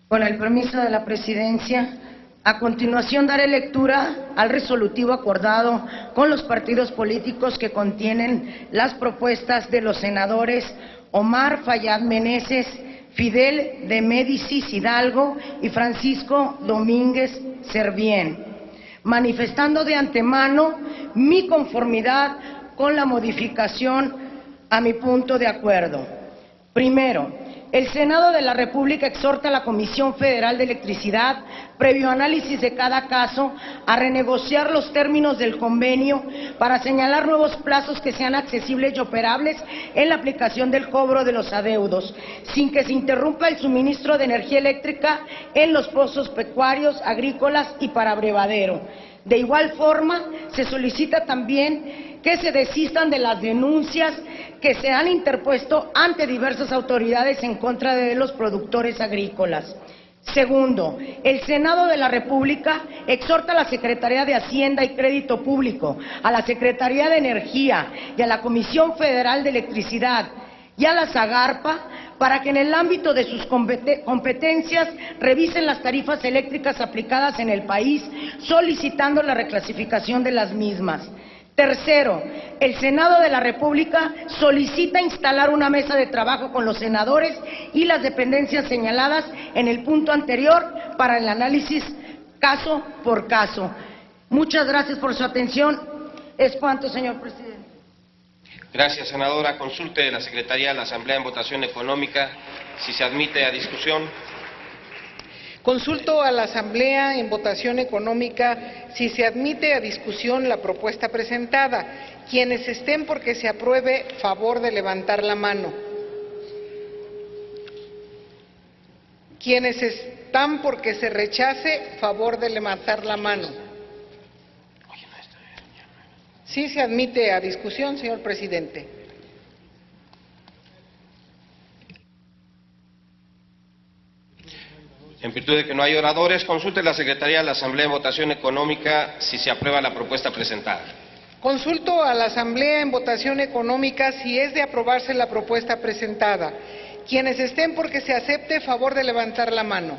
Con el permiso de la presidencia, a continuación daré lectura al resolutivo acordado con los partidos políticos que contienen las propuestas de los senadores Omar Fayad Meneses, Fidel de Médicis Hidalgo y Francisco Domínguez Servién, manifestando de antemano mi conformidad con la modificación a mi punto de acuerdo. Primero, el Senado de la República exhorta a la Comisión Federal de Electricidad, previo análisis de cada caso, a renegociar los términos del convenio para señalar nuevos plazos que sean accesibles y operables en la aplicación del cobro de los adeudos, sin que se interrumpa el suministro de energía eléctrica en los pozos pecuarios, agrícolas y para abrevadero. De igual forma, se solicita también que se desistan de las denuncias que se han interpuesto ante diversas autoridades en contra de los productores agrícolas. Segundo, el Senado de la República exhorta a la Secretaría de Hacienda y Crédito Público, a la Secretaría de Energía y a la Comisión Federal de Electricidad y a la SAGARPA para que en el ámbito de sus competencias revisen las tarifas eléctricas aplicadas en el país, solicitando la reclasificación de las mismas. Tercero, el Senado de la República solicita instalar una mesa de trabajo con los senadores y las dependencias señaladas en el punto anterior para el análisis caso por caso. Muchas gracias por su atención. Es cuanto, señor presidente. Gracias, senadora. Consulte de la Secretaría de la Asamblea en votación económica si se admite a discusión. Consulto a la Asamblea en votación económica si se admite a discusión la propuesta presentada. Quienes estén porque se apruebe, favor de levantar la mano. Quienes están porque se rechace, favor de levantar la mano. Sí se admite a discusión, señor presidente. En virtud de que no hay oradores, consulte la Secretaría de la Asamblea en votación económica si se aprueba la propuesta presentada. Consulto a la Asamblea en votación económica si es de aprobarse la propuesta presentada. Quienes estén porque se acepte, favor de levantar la mano.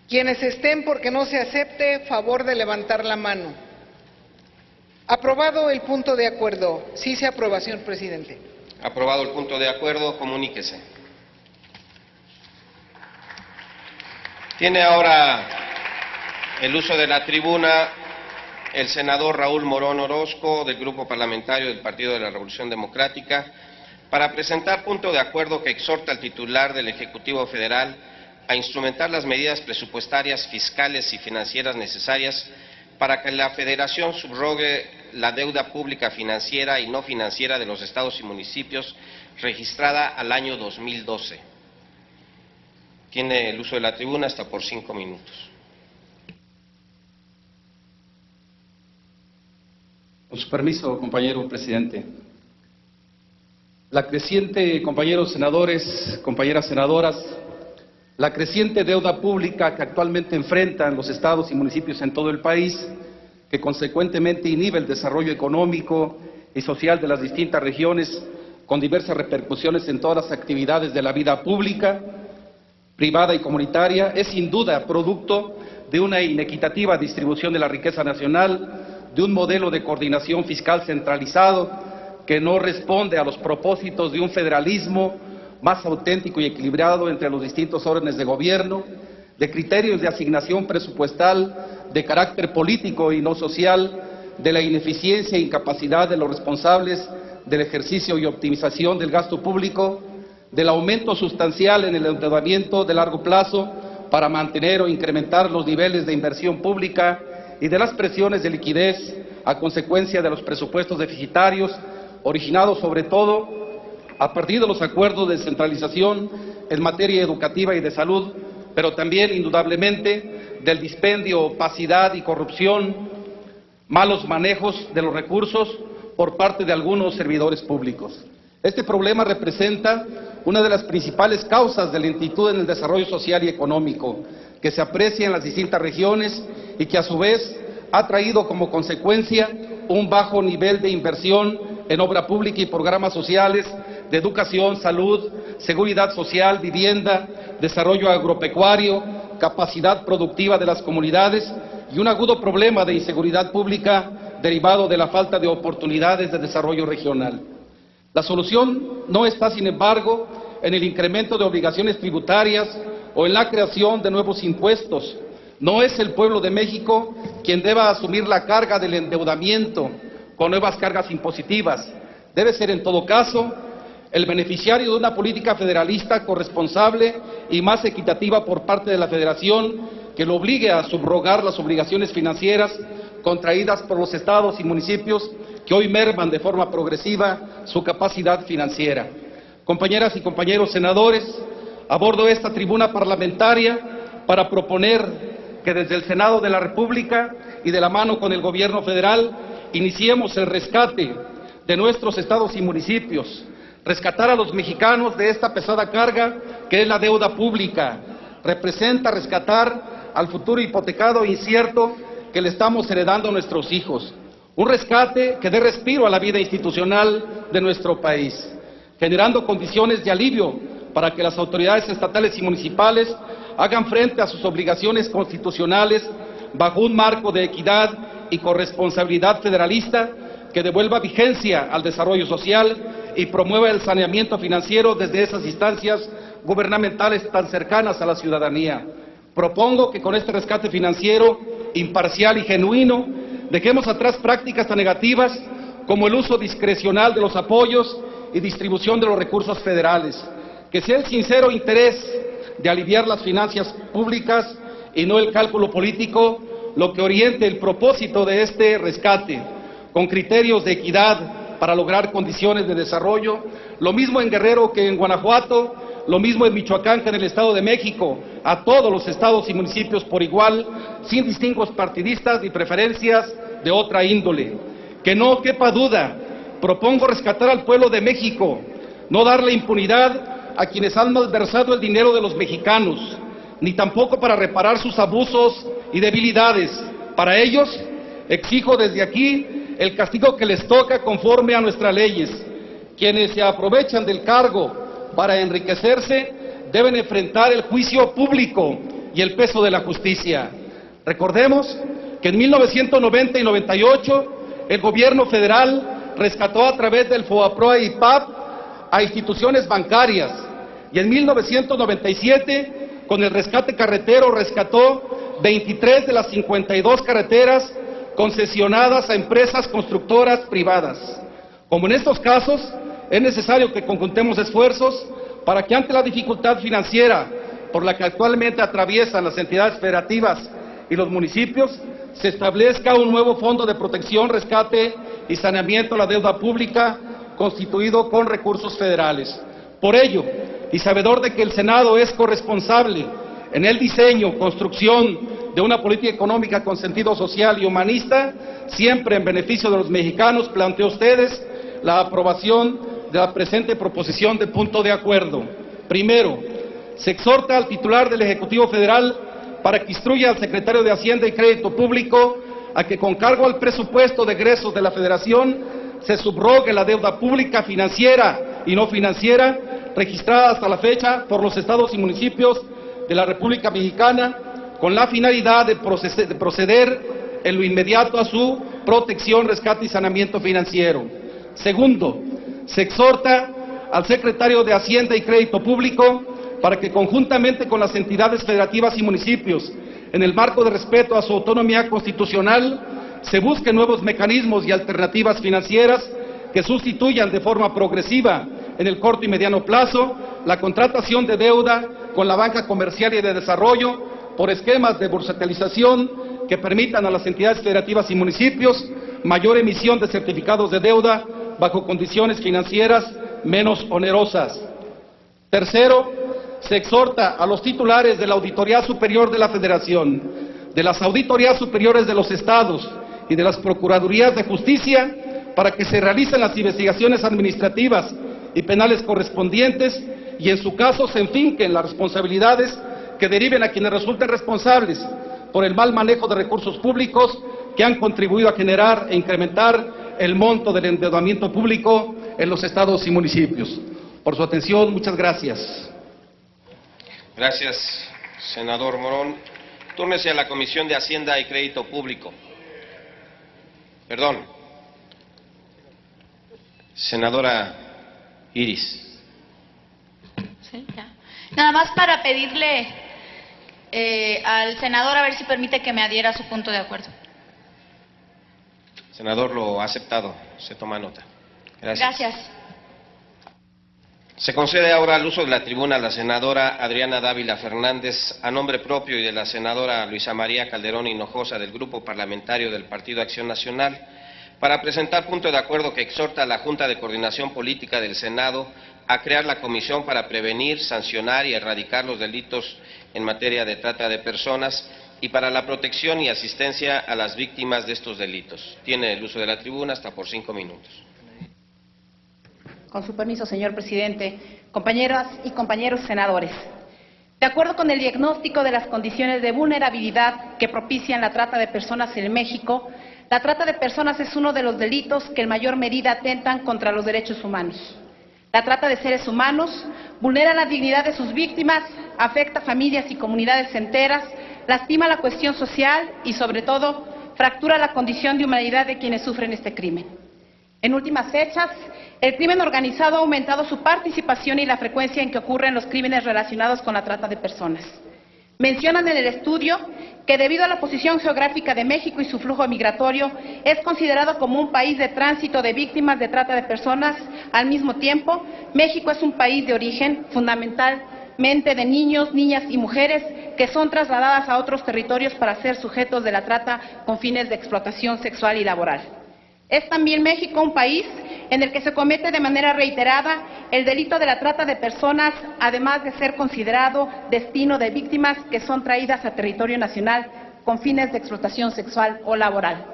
Quienes estén porque no se acepte, favor de levantar la mano. Aprobado el punto de acuerdo. Sí se aprueba, señor presidente. Aprobado el punto de acuerdo, comuníquese. Tiene ahora el uso de la tribuna el senador Raúl Morón Orozco, del Grupo Parlamentario del Partido de la Revolución Democrática, para presentar punto de acuerdo que exhorta al titular del Ejecutivo Federal a instrumentar las medidas presupuestarias, fiscales y financieras necesarias para que la Federación subrogue la deuda pública financiera y no financiera de los estados y municipios registrada al año 2012. Tiene el uso de la tribuna hasta por 5 minutos. Con su permiso, compañero presidente. La creciente, compañeros senadores, compañeras senadoras, la creciente deuda pública que actualmente enfrentan los estados y municipios en todo el país, que consecuentemente inhibe el desarrollo económico y social de las distintas regiones, con diversas repercusiones en todas las actividades de la vida pública, privada y comunitaria, es sin duda producto de una inequitativa distribución de la riqueza nacional, de un modelo de coordinación fiscal centralizado que no responde a los propósitos de un federalismo más auténtico y equilibrado entre los distintos órdenes de gobierno, de criterios de asignación presupuestal de carácter político y no social, de la ineficiencia e incapacidad de los responsables del ejercicio y optimización del gasto público, del aumento sustancial en el endeudamiento de largo plazo para mantener o incrementar los niveles de inversión pública y de las presiones de liquidez a consecuencia de los presupuestos deficitarios, originados sobre todo a partir de los acuerdos de descentralización en materia educativa y de salud, pero también indudablemente del dispendio, opacidad y corrupción, malos manejos de los recursos por parte de algunos servidores públicos. Este problema representa una de las principales causas de lentitud en el desarrollo social y económico que se aprecia en las distintas regiones y que a su vez ha traído como consecuencia un bajo nivel de inversión en obra pública y programas sociales de educación, salud, seguridad social, vivienda, desarrollo agropecuario, capacidad productiva de las comunidades y un agudo problema de inseguridad pública derivado de la falta de oportunidades de desarrollo regional. La solución no está, sin embargo, en el incremento de obligaciones tributarias o en la creación de nuevos impuestos. No es el pueblo de México quien deba asumir la carga del endeudamiento con nuevas cargas impositivas. Debe ser, en todo caso, el beneficiario de una política federalista corresponsable y más equitativa por parte de la Federación, que lo obligue a subrogar las obligaciones financieras contraídas por los estados y municipios que hoy merman de forma progresiva su capacidad financiera. Compañeras y compañeros senadores, abordo esta tribuna parlamentaria para proponer que desde el Senado de la República y de la mano con el Gobierno federal iniciemos el rescate de nuestros estados y municipios, rescatar a los mexicanos de esta pesada carga que es la deuda pública. Representa rescatar al futuro hipotecado e incierto que le estamos heredando a nuestros hijos. Un rescate que dé respiro a la vida institucional de nuestro país, generando condiciones de alivio para que las autoridades estatales y municipales hagan frente a sus obligaciones constitucionales bajo un marco de equidad y corresponsabilidad federalista que devuelva vigencia al desarrollo social y promueva el saneamiento financiero desde esas instancias gubernamentales tan cercanas a la ciudadanía. Propongo que con este rescate financiero imparcial y genuino dejemos atrás prácticas tan negativas como el uso discrecional de los apoyos y distribución de los recursos federales, que sea el sincero interés de aliviar las finanzas públicas y no el cálculo político lo que oriente el propósito de este rescate, con criterios de equidad para lograr condiciones de desarrollo, lo mismo en Guerrero que en Guanajuato, lo mismo en Michoacán que en el Estado de México, a todos los estados y municipios por igual, sin distingos partidistas ni preferencias de otra índole. Que no quepa duda, propongo rescatar al pueblo de México, no darle impunidad a quienes han malversado el dinero de los mexicanos, ni tampoco para reparar sus abusos y debilidades. Para ellos, exijo desde aquí el castigo que les toca conforme a nuestras leyes. Quienes se aprovechan del cargo para enriquecerse deben enfrentar el juicio público y el peso de la justicia. Recordemos que en 1990 y 98 el gobierno federal rescató a través del FOAPROA y PAP a instituciones bancarias, y en 1997 con el rescate carretero rescató 23 de las 52 carreteras concesionadas a empresas constructoras privadas. Como en estos casos, es necesario que conjuntemos esfuerzos para que ante la dificultad financiera por la que actualmente atraviesan las entidades federativas y los municipios, se establezca un nuevo fondo de protección, rescate y saneamiento a la deuda pública constituido con recursos federales. Por ello, y sabedor de que el Senado es corresponsable en el diseño, construcción de una política económica con sentido social y humanista, siempre en beneficio de los mexicanos, planteo a ustedes la aprobación de la presente proposición de punto de acuerdo. Primero, se exhorta al titular del Ejecutivo Federal para que instruya al secretario de Hacienda y Crédito Público a que con cargo al presupuesto de egresos de la Federación se subrogue la deuda pública financiera y no financiera registrada hasta la fecha por los estados y municipios de la República Mexicana, con la finalidad de proceder en lo inmediato a su protección, rescate y saneamiento financiero. Segundo, se exhorta al secretario de Hacienda y Crédito Público para que conjuntamente con las entidades federativas y municipios, en el marco de respeto a su autonomía constitucional, se busquen nuevos mecanismos y alternativas financieras que sustituyan de forma progresiva en el corto y mediano plazo la contratación de deuda con la banca comercial y de desarrollo por esquemas de bursatilización que permitan a las entidades federativas y municipios mayor emisión de certificados de deuda bajo condiciones financieras menos onerosas. Tercero, se exhorta a los titulares de la Auditoría Superior de la Federación, de las Auditorías Superiores de los Estados y de las Procuradurías de Justicia para que se realicen las investigaciones administrativas y penales correspondientes y en su caso se enfinquen las responsabilidades que deriven a quienes resulten responsables por el mal manejo de recursos públicos que han contribuido a generar e incrementar el monto del endeudamiento público en los estados y municipios. Por su atención, muchas gracias. Gracias, senador Morón. Túrnese a la Comisión de Hacienda y Crédito Público. Perdón. Senadora Iris. Sí, ya. Nada más para pedirle al senador a ver si permite que me adhiera a su punto de acuerdo. Senador, lo ha aceptado. Se toma nota. Gracias. Gracias. Se concede ahora el uso de la tribuna a la senadora Adriana Dávila Fernández, a nombre propio y de la senadora Luisa María Calderón Hinojosa del Grupo Parlamentario del Partido Acción Nacional, para presentar punto de acuerdo que exhorta a la Junta de Coordinación Política del Senado a crear la comisión para prevenir, sancionar y erradicar los delitos en materia de trata de personas y para la protección y asistencia a las víctimas de estos delitos. Tiene el uso de la tribuna hasta por 5 minutos. Con su permiso, señor presidente, compañeras y compañeros senadores. De acuerdo con el diagnóstico de las condiciones de vulnerabilidad que propician la trata de personas en México, la trata de personas es uno de los delitos que en mayor medida atentan contra los derechos humanos. La trata de seres humanos vulnera la dignidad de sus víctimas, afecta a familias y comunidades enteras, lastima la cohesión social y, sobre todo, fractura la condición de humanidad de quienes sufren este crimen. En últimas fechas, el crimen organizado ha aumentado su participación y la frecuencia en que ocurren los crímenes relacionados con la trata de personas. Mencionan en el estudio que debido a la posición geográfica de México y su flujo migratorio, es considerado como un país de tránsito de víctimas de trata de personas. Al mismo tiempo, México es un país de origen fundamentalmente de niños, niñas y mujeres que son trasladadas a otros territorios para ser sujetos de la trata con fines de explotación sexual y laboral. Es también México un país en el que se comete de manera reiterada el delito de la trata de personas, además de ser considerado destino de víctimas que son traídas a territorio nacional con fines de explotación sexual o laboral.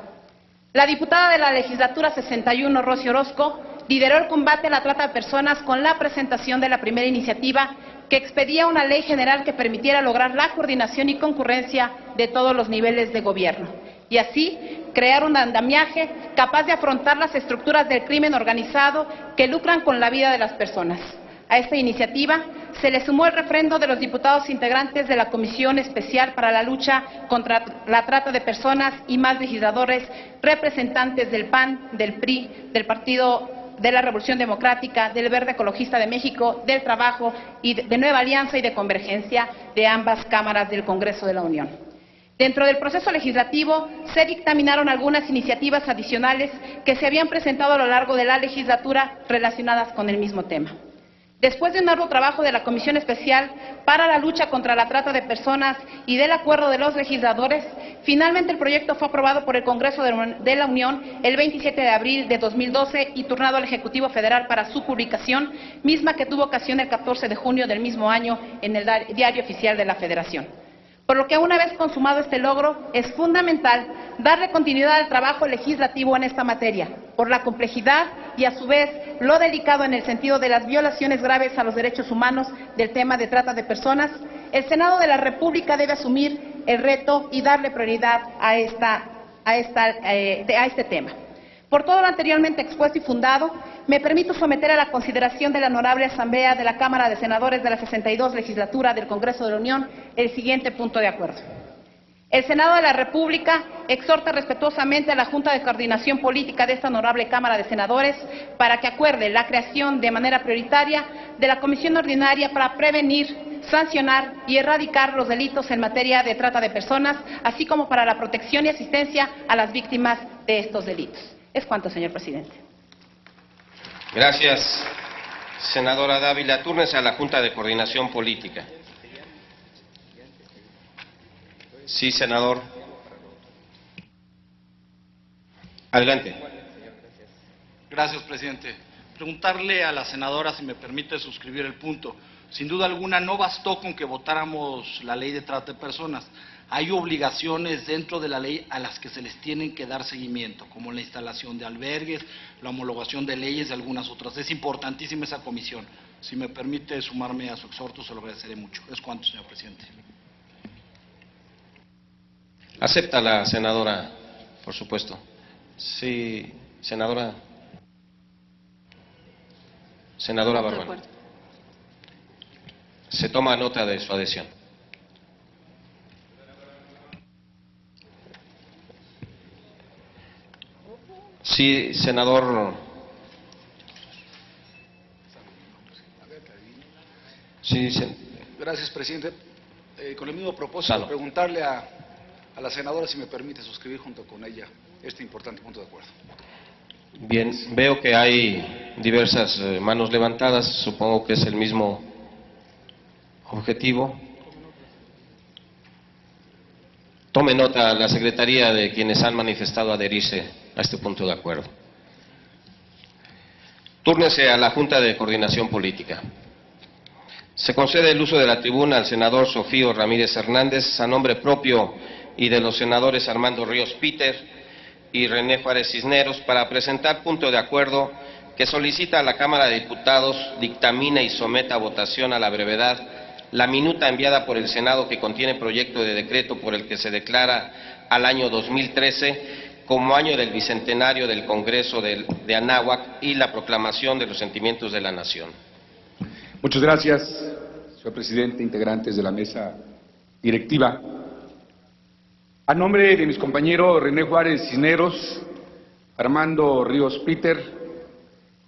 La diputada de la legislatura 61, Rosy Orozco, lideró el combate a la trata de personas con la presentación de la primera iniciativa que expedía una ley general que permitiera lograr la coordinación y concurrencia de todos los niveles de gobierno, y así crear un andamiaje capaz de afrontar las estructuras del crimen organizado que lucran con la vida de las personas. A esta iniciativa se le sumó el refrendo de los diputados integrantes de la Comisión Especial para la Lucha contra la Trata de Personas y más legisladores, representantes del PAN, del PRI, del Partido de la Revolución Democrática, del Verde Ecologista de México, del Trabajo y de Nueva Alianza y de Convergencia de ambas cámaras del Congreso de la Unión. Dentro del proceso legislativo se dictaminaron algunas iniciativas adicionales que se habían presentado a lo largo de la legislatura relacionadas con el mismo tema. Después de un arduo trabajo de la Comisión Especial para la Lucha contra la Trata de Personas y del acuerdo de los legisladores, finalmente el proyecto fue aprobado por el Congreso de la Unión el 27 de abril de 2012 y turnado al Ejecutivo Federal para su publicación, misma que tuvo ocasión el 14 de junio del mismo año en el Diario Oficial de la Federación. Por lo que una vez consumado este logro, es fundamental darle continuidad al trabajo legislativo en esta materia, por la complejidad y a su vez lo delicado en el sentido de las violaciones graves a los derechos humanos del tema de trata de personas. El Senado de la República debe asumir el reto y darle prioridad a este tema. Por todo lo anteriormente expuesto y fundado, me permito someter a la consideración de la Honorable Asamblea de la Cámara de Senadores de la 62 Legislatura del Congreso de la Unión el siguiente punto de acuerdo. El Senado de la República exhorta respetuosamente a la Junta de Coordinación Política de esta Honorable Cámara de Senadores para que acuerde la creación de manera prioritaria de la Comisión Ordinaria para prevenir, sancionar y erradicar los delitos en materia de trata de personas, así como para la protección y asistencia a las víctimas de estos delitos. Es cuanto, señor presidente. Gracias, senadora Dávila. Túrnese a la Junta de Coordinación Política. Sí, senador. Adelante. Gracias, presidente. Preguntarle a la senadora si me permite suscribir el punto. Sin duda alguna no bastó con que votáramos la ley de trata de personas. Hay obligaciones dentro de la ley a las que se les tienen que dar seguimiento, como la instalación de albergues, la homologación de leyes y algunas otras. Es importantísima esa comisión. Si me permite sumarme a su exhorto, se lo agradeceré mucho. Es cuanto, señor presidente. Acepta la senadora, por supuesto. Sí, Senadora Bárbara. Se toma nota de su adhesión. Sí, senador. Sí, Gracias, presidente. Con el mismo propósito, preguntarle a la senadora si me permite suscribir junto con ella este importante punto de acuerdo. Bien, veo que hay diversas manos levantadas, supongo que es el mismo objetivo. Tome nota la Secretaría de quienes han manifestado adherirse a este punto de acuerdo. Túrnese a la Junta de Coordinación Política. Se concede el uso de la tribuna al senador Sofío Ramírez Hernández a nombre propio y de los senadores Armando Ríos Peter y René Juárez Cisneros para presentar punto de acuerdo que solicita a la Cámara de Diputados dictamine y someta a votación a la brevedad la minuta enviada por el Senado que contiene proyecto de decreto por el que se declara al año 2013 como año del bicentenario del Congreso de Anáhuac y la proclamación de los sentimientos de la nación. Muchas gracias, señor presidente, integrantes de la mesa directiva. A nombre de mis compañeros René Juárez Cisneros, Armando Ríos Peter,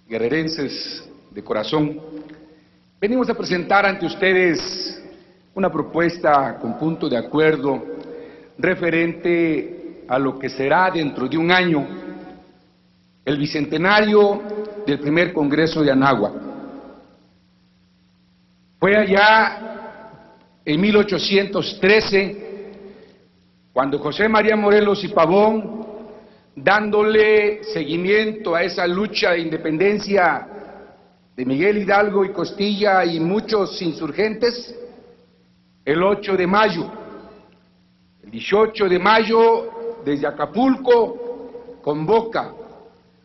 guerrerenses de corazón, venimos a presentar ante ustedes una propuesta con punto de acuerdo referente a lo que será dentro de un año el bicentenario del primer Congreso de Anáhuac. Fue allá en 1813 cuando José María Morelos y Pavón, dándole seguimiento a esa lucha de independencia de Miguel Hidalgo y Costilla y muchos insurgentes, el 8 de mayo, el 18 de mayo, desde Acapulco, convoca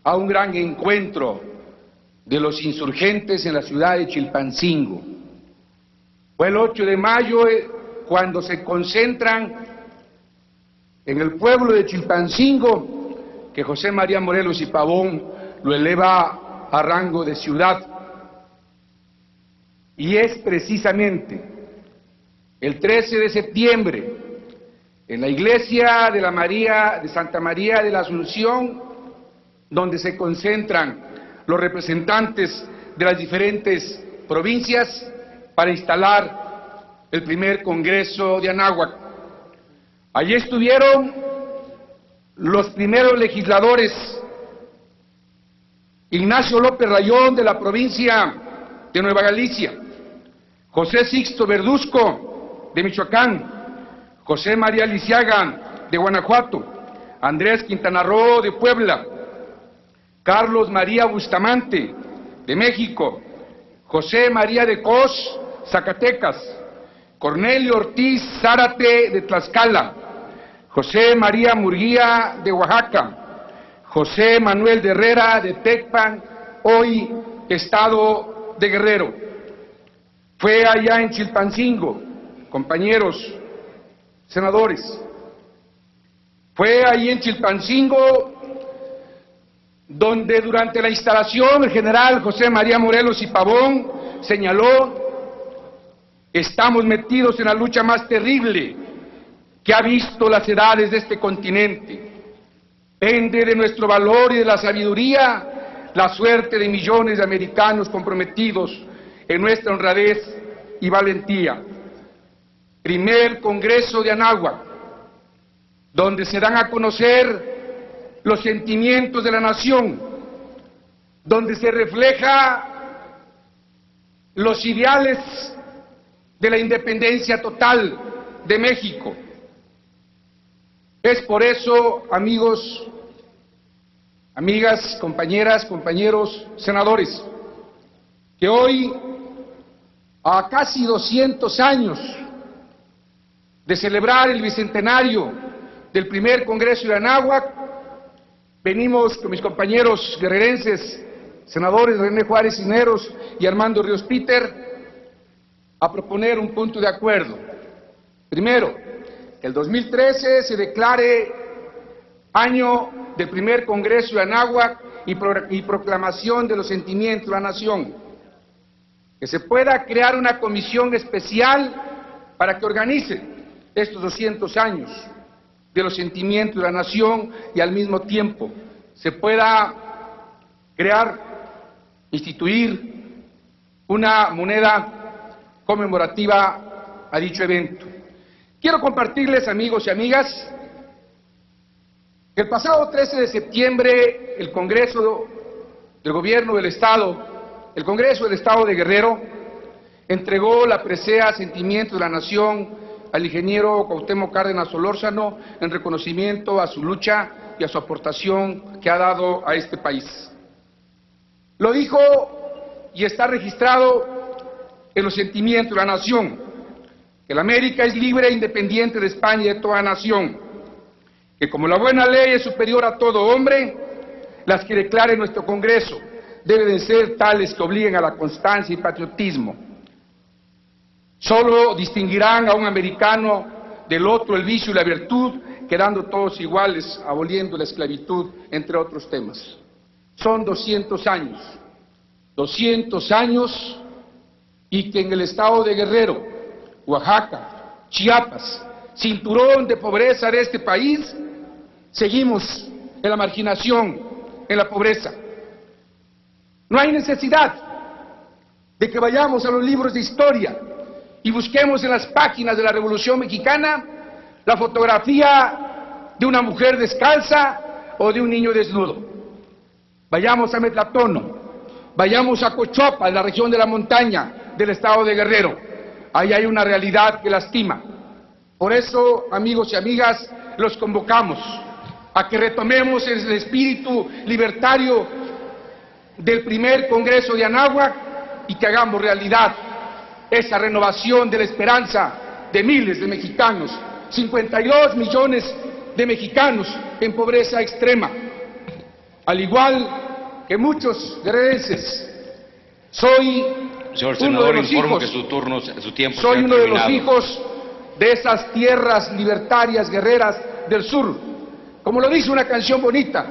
a un gran encuentro de los insurgentes en la ciudad de Chilpancingo. Fue el 8 de mayo cuando se concentran en el pueblo de Chilpancingo, que José María Morelos y Pavón lo eleva a rango de ciudad. Y es precisamente el 13 de septiembre, en la iglesia de Santa María de la Asunción, donde se concentran los representantes de las diferentes provincias para instalar el primer Congreso de Anáhuac. Allí estuvieron los primeros legisladores: Ignacio López Rayón, de la provincia de Nueva Galicia; José Sixto Verduzco, de Michoacán; José María Lisiaga, de Guanajuato; Andrés Quintana Roo, de Puebla; Carlos María Bustamante, de México; José María de Cos, Zacatecas; Cornelio Ortiz Zárate, de Tlaxcala; José María Murguía, de Oaxaca; José Manuel de Herrera, de Tecpan, hoy Estado de Guerrero. Fue allá en Chilpancingo, compañeros senadores, fue ahí en Chilpancingo donde durante la instalación el general José María Morelos y Pavón señaló: estamos metidos en la lucha más terrible que ha visto las edades de este continente. Pende de nuestro valor y de la sabiduría la suerte de millones de americanos comprometidos en nuestra honradez y valentía. Primer Congreso de Anáhuac, donde se dan a conocer los sentimientos de la nación, donde se refleja los ideales de la independencia total de México. Es por eso, amigos, amigas, compañeras, compañeros senadores, que hoy, a casi 200 años de celebrar el bicentenario del primer Congreso de Anáhuac, venimos con mis compañeros guerrerenses, senadores René Juárez Cisneros y Armando Ríos Peter, a proponer un punto de acuerdo. Primero, que el 2013 se declare año del primer Congreso de Anáhuac y proclamación de los sentimientos de la nación. Que se pueda crear una comisión especial para que organice estos 200 años de los sentimientos de la nación y al mismo tiempo se pueda crear, instituir una moneda conmemorativa a dicho evento. Quiero compartirles, amigos y amigas, que el pasado 13 de septiembre el Congreso del Gobierno del Estado, el Congreso del Estado de Guerrero, entregó la presea Sentimiento de la Nación al ingeniero Cuauhtémoc Cárdenas Solórzano en reconocimiento a su lucha y a su aportación que ha dado a este país. Lo dijo y está registrado en los Sentimientos de la Nación, que la América es libre e independiente de España y de toda nación, que como la buena ley es superior a todo hombre, las que declare nuestro Congreso deben de ser tales que obliguen a la constancia y patriotismo. Solo distinguirán a un americano del otro el vicio y la virtud, quedando todos iguales, aboliendo la esclavitud, entre otros temas. Son 200 años, y que en el estado de Guerrero, Oaxaca, Chiapas, cinturón de pobreza de este país, seguimos en la marginación, en la pobreza. No hay necesidad de que vayamos a los libros de historia y busquemos en las páginas de la Revolución Mexicana la fotografía de una mujer descalza o de un niño desnudo. Vayamos a Metlatono, vayamos a Cochoapa, en la región de la montaña del estado de Guerrero. Ahí hay una realidad que lastima. Por eso, amigos y amigas, los convocamos a que retomemos el espíritu libertario del primer Congreso de Anáhuac y que hagamos realidad esa renovación de la esperanza de miles de mexicanos, 52 millones de mexicanos en pobreza extrema. Al igual que muchos guerrerenses, soy Señor uno de senador, los informo hijos, que su tiempo soy se ha uno de los terminado. hijos de esas tierras libertarias guerreras del sur. Como lo dice una canción bonita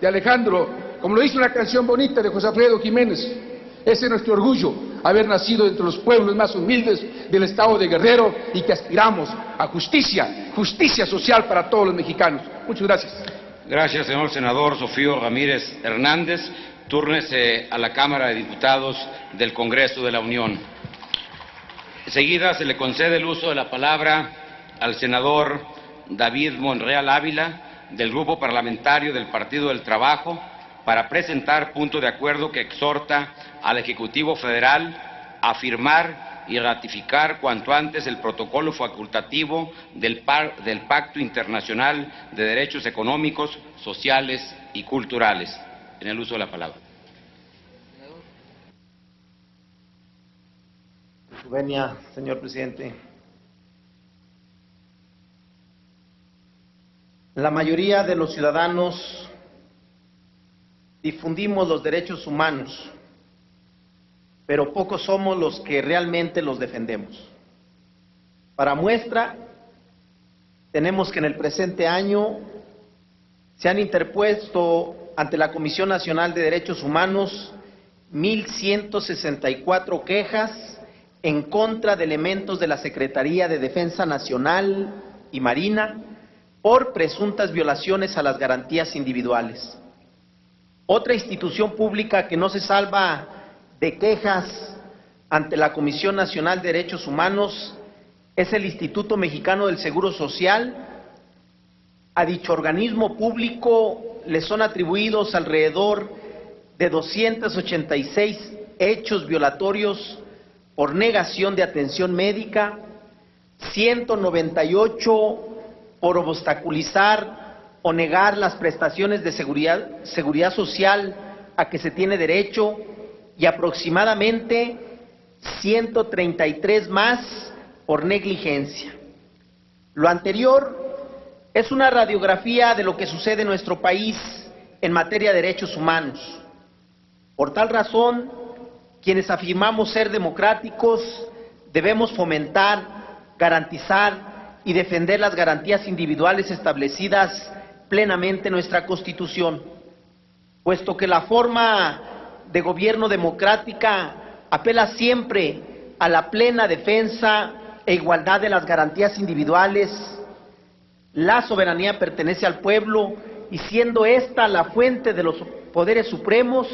de Alejandro, como lo dice una canción bonita de José Alfredo Jiménez, ese es nuestro orgullo, haber nacido entre los pueblos más humildes del estado de Guerrero y que aspiramos a justicia social para todos los mexicanos. Muchas gracias. Gracias, señor senador Sofío Ramírez Hernández. Túrnese a la Cámara de Diputados del Congreso de la Unión. Enseguida se le concede el uso de la palabra al senador David Monreal Ávila, del Grupo Parlamentario del Partido del Trabajo, para presentar punto de acuerdo que exhorta al Ejecutivo Federal a firmar y ratificar cuanto antes el protocolo facultativo del Pacto Internacional de Derechos Económicos, Sociales y Culturales. En el uso de la palabra. Venia, señor presidente. La mayoría de los ciudadanos difundimos los derechos humanos, pero pocos somos los que realmente los defendemos. Para muestra, tenemos que en el presente año se han interpuesto ante la Comisión Nacional de Derechos Humanos 1.164 quejas en contra de elementos de la Secretaría de Defensa Nacional y Marina por presuntas violaciones a las garantías individuales. Otra institución pública que no se salva de quejas ante la Comisión Nacional de Derechos Humanos es el Instituto Mexicano del Seguro Social. A dicho organismo público le son atribuidos alrededor de 286 hechos violatorios por negación de atención médica, 198 por obstaculizar o negar las prestaciones de seguridad social a que se tiene derecho y aproximadamente 133 más por negligencia. Lo anterior es una radiografía de lo que sucede en nuestro país en materia de derechos humanos. Por tal razón, quienes afirmamos ser democráticos debemos fomentar, garantizar y defender las garantías individuales establecidas plenamente nuestra Constitución, puesto que la forma de gobierno democrática apela siempre a la plena defensa e igualdad de las garantías individuales. La soberanía pertenece al pueblo y siendo esta la fuente de los poderes supremos,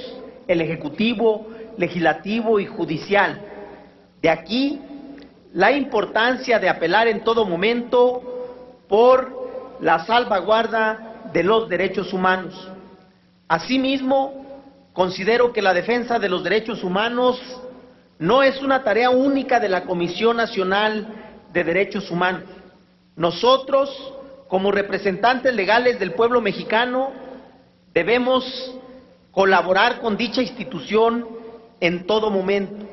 el ejecutivo, legislativo y judicial. De aquí la importancia de apelar en todo momento por la salvaguarda de los derechos humanos. Asimismo, considero que la defensa de los derechos humanos no es una tarea única de la Comisión Nacional de Derechos Humanos. Nosotros, como representantes legales del pueblo mexicano, debemos colaborar con dicha institución en todo momento.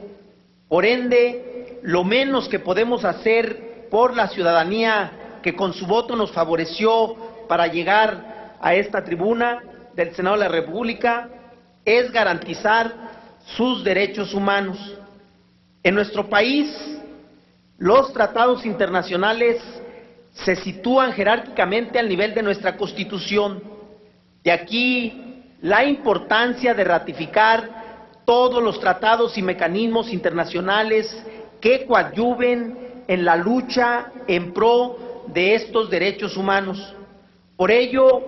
Por ende, lo menos que podemos hacer por la ciudadanía que con su voto nos favoreció para llegar a esta tribuna del Senado de la República es garantizar sus derechos humanos. En nuestro país, los tratados internacionales se sitúan jerárquicamente al nivel de nuestra Constitución. De aquí la importancia de ratificar todos los tratados y mecanismos internacionales que coadyuven en la lucha en pro de estos derechos humanos. Por ello,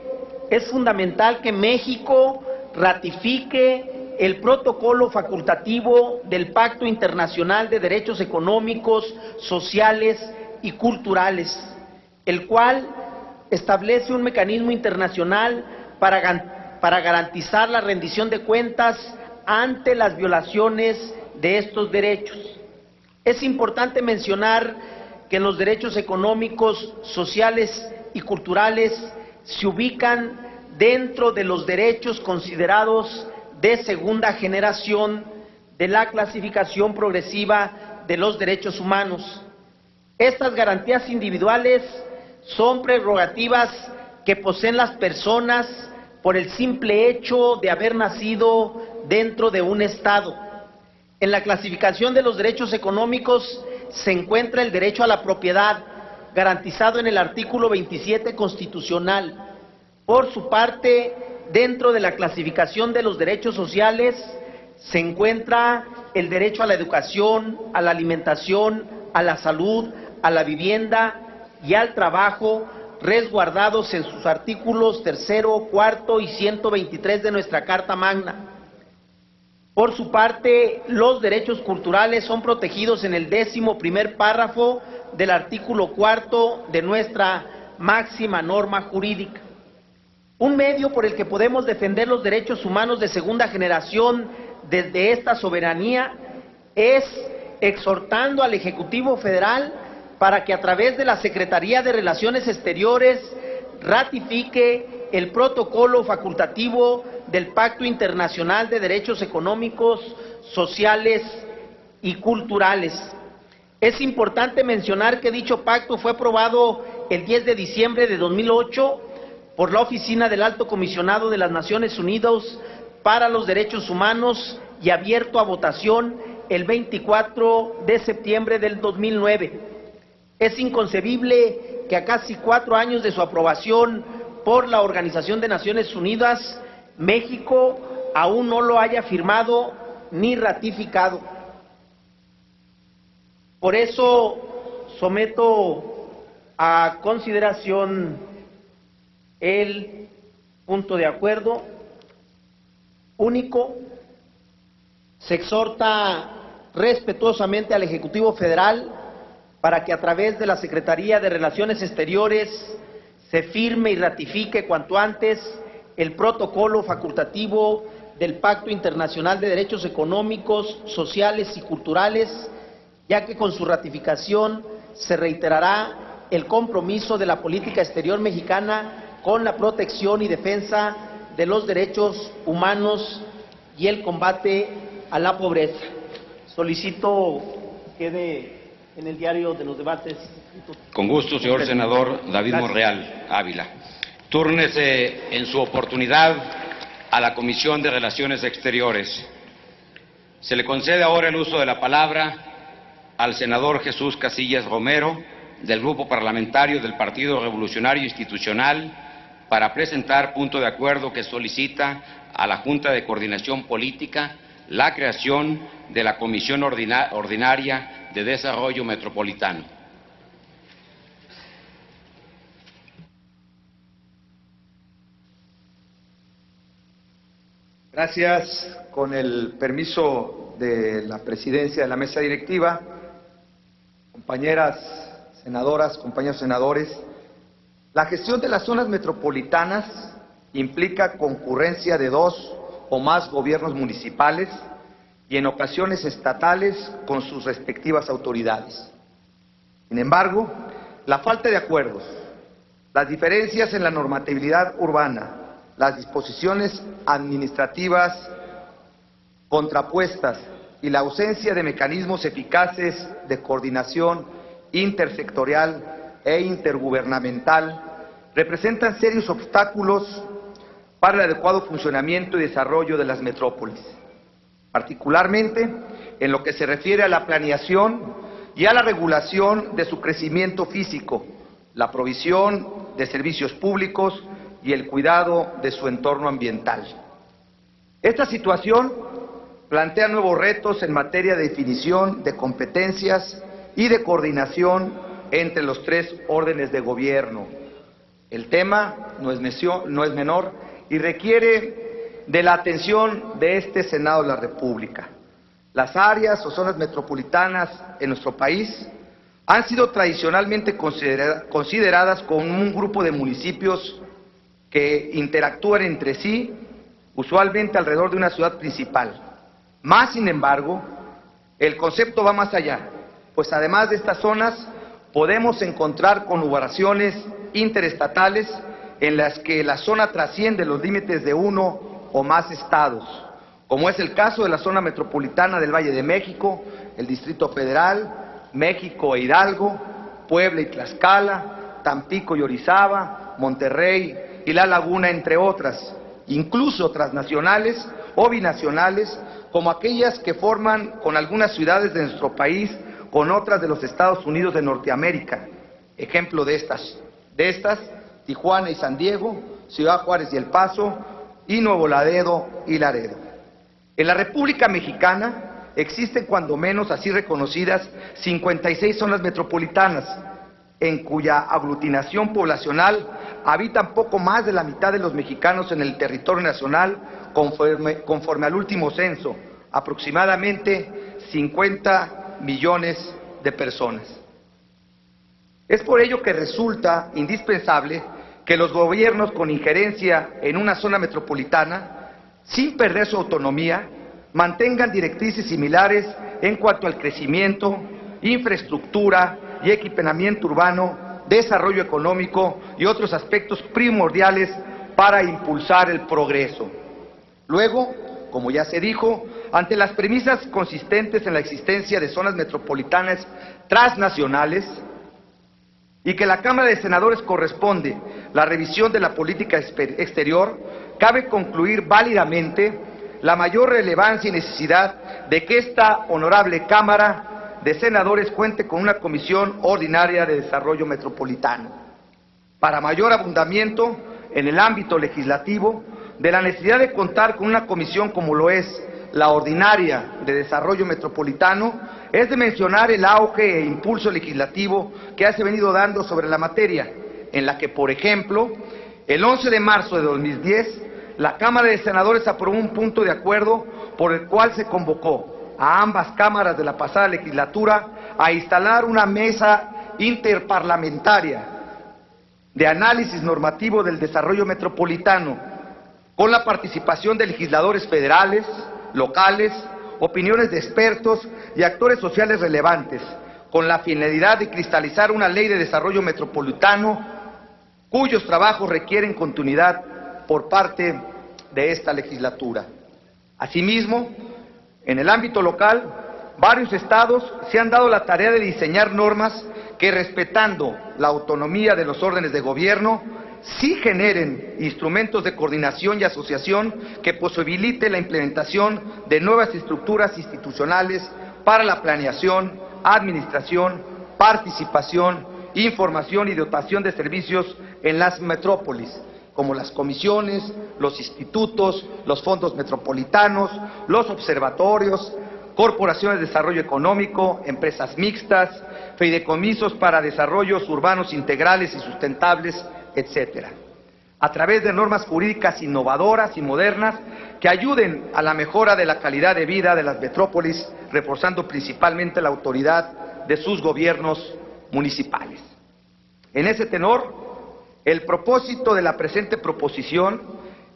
es fundamental que México ratifique el protocolo facultativo del Pacto Internacional de Derechos Económicos, Sociales y Culturales, el cual establece un mecanismo internacional para garantizar la rendición de cuentas ante las violaciones de estos derechos. Es importante mencionar que en los derechos económicos, sociales y culturales se ubican dentro de los derechos considerados de segunda generación de la clasificación progresiva de los derechos humanos. Estas garantías individuales son prerrogativas que poseen las personas por el simple hecho de haber nacido dentro de un Estado. En la clasificación de los derechos económicos se encuentra el derecho a la propiedad, garantizado en el artículo 27 constitucional. Por su parte, dentro de la clasificación de los derechos sociales se encuentra el derecho a la educación, a la alimentación, a la salud, a la vivienda y al trabajo, resguardados en sus artículos 3, 4 y 123 de nuestra Carta Magna. Por su parte, los derechos culturales son protegidos en el 11º párrafo del artículo 4 de nuestra máxima norma jurídica. Un medio por el que podemos defender los derechos humanos de segunda generación desde esta soberanía es exhortando al Ejecutivo Federal para que a través de la Secretaría de Relaciones Exteriores ratifique el protocolo facultativo del Pacto Internacional de Derechos Económicos, Sociales y Culturales. Es importante mencionar que dicho pacto fue aprobado el 10 de diciembre de 2008 por la Oficina del Alto Comisionado de las Naciones Unidas para los Derechos Humanos y abierto a votación el 24 de septiembre del 2009. Es inconcebible que a casi 4 años de su aprobación por la Organización de Naciones Unidas, México aún no lo haya firmado ni ratificado. Por eso someto a consideración el punto de acuerdo único. Se exhorta respetuosamente al Ejecutivo Federal para que a través de la Secretaría de Relaciones Exteriores se firme y ratifique cuanto antes el protocolo facultativo del Pacto Internacional de Derechos Económicos, Sociales y Culturales, ya que con su ratificación se reiterará el compromiso de la política exterior mexicana con la protección y defensa de los derechos humanos y el combate a la pobreza. Solicito que quede en el diario de los debates. Con gusto, señor senador David Monreal Ávila. Túrnese en su oportunidad a la Comisión de Relaciones Exteriores. Se le concede ahora el uso de la palabra al senador Jesús Casillas Romero, del Grupo Parlamentario del Partido Revolucionario Institucional, para presentar punto de acuerdo que solicita a la Junta de Coordinación Política la creación de la Comisión Ordinaria de Desarrollo Metropolitano. Gracias. Con el permiso de la presidencia de la mesa directiva, compañeras senadoras, compañeros senadores, la gestión de las zonas metropolitanas implica concurrencia de 2 o más gobiernos municipales y en ocasiones estatales con sus respectivas autoridades. Sin embargo, la falta de acuerdos, las diferencias en la normatividad urbana, las disposiciones administrativas contrapuestas y la ausencia de mecanismos eficaces de coordinación intersectorial e intergubernamental representan serios obstáculos para el adecuado funcionamiento y desarrollo de las metrópolis, particularmente en lo que se refiere a la planeación y a la regulación de su crecimiento físico, la provisión de servicios públicos y el cuidado de su entorno ambiental. Esta situación plantea nuevos retos en materia de definición de competencias y de coordinación entre los 3 órdenes de gobierno. El tema no es menor y requiere de la atención de este Senado de la República. Las áreas o zonas metropolitanas en nuestro país han sido tradicionalmente consideradas como un grupo de municipios que interactúan entre sí, usualmente alrededor de una ciudad principal. Más, sin embargo, el concepto va más allá, pues además de estas zonas podemos encontrar conurbaciones interestatales en las que la zona trasciende los límites de 1 o más estados, como es el caso de la zona metropolitana del Valle de México, el Distrito Federal, México e Hidalgo, Puebla y Tlaxcala, Tampico y Orizaba, Monterrey y La Laguna, entre otras, incluso transnacionales o binacionales, como aquellas que forman con algunas ciudades de nuestro país con otras de los Estados Unidos de Norteamérica. Ejemplo de estas, Tijuana y San Diego, Ciudad Juárez y El Paso, y Nuevo Laredo y Laredo. En la República Mexicana existen cuando menos así reconocidas 56 zonas metropolitanas, en cuya aglutinación poblacional habitan poco más de la mitad de los mexicanos en el territorio nacional, conforme al último censo, aproximadamente 50 millones de personas. Es por ello que resulta indispensable que los gobiernos con injerencia en una zona metropolitana, sin perder su autonomía, mantengan directrices similares en cuanto al crecimiento, infraestructura y equipamiento urbano, desarrollo económico y otros aspectos primordiales para impulsar el progreso. Luego, como ya se dijo, ante las premisas consistentes en la existencia de zonas metropolitanas transnacionales y que la Cámara de Senadores corresponde la revisión de la política exterior, cabe concluir válidamente la mayor relevancia y necesidad de que esta honorable Cámara de Senadores cuente con una Comisión Ordinaria de Desarrollo Metropolitano, para mayor abundamiento en el ámbito legislativo de la necesidad de contar con una comisión como lo es la Ordinaria de Desarrollo Metropolitano. Es de mencionar el auge e impulso legislativo que se ha venido dando sobre la materia, en la que, por ejemplo, el 11 de marzo de 2010, la Cámara de Senadores aprobó un punto de acuerdo por el cual se convocó a ambas cámaras de la pasada legislatura a instalar una mesa interparlamentaria de análisis normativo del desarrollo metropolitano, con la participación de legisladores federales, locales, opiniones de expertos y actores sociales relevantes, con la finalidad de cristalizar una ley de desarrollo metropolitano cuyos trabajos requieren continuidad por parte de esta legislatura. Asimismo, en el ámbito local, varios estados se han dado la tarea de diseñar normas que, respetando la autonomía de los órdenes de gobierno, sí generen instrumentos de coordinación y asociación que posibilite la implementación de nuevas estructuras institucionales para la planeación, administración, participación, información y dotación de servicios en las metrópolis, como las comisiones, los institutos, los fondos metropolitanos, los observatorios, corporaciones de desarrollo económico, empresas mixtas, fideicomisos para desarrollos urbanos integrales y sustentables, etcétera, a través de normas jurídicas innovadoras y modernas que ayuden a la mejora de la calidad de vida de las metrópolis, reforzando principalmente la autoridad de sus gobiernos municipales. En ese tenor, el propósito de la presente proposición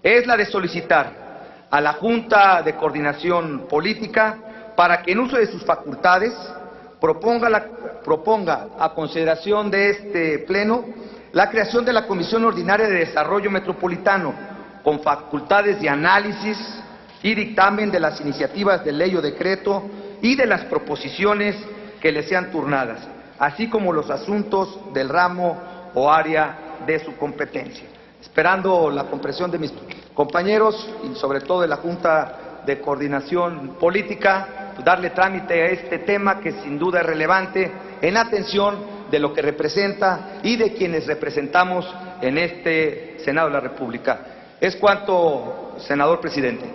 es la de solicitar a la Junta de Coordinación Política para que en uso de sus facultades proponga a consideración de este Pleno la creación de la Comisión Ordinaria de Desarrollo Metropolitano, con facultades de análisis y dictamen de las iniciativas de ley o decreto y de las proposiciones que le sean turnadas, así como los asuntos del ramo o área de su competencia. Esperando la comprensión de mis compañeros y sobre todo de la Junta de Coordinación Política, darle trámite a este tema que sin duda es relevante en atención de lo que representa y de quienes representamos en este Senado de la República. Es cuanto, senador presidente.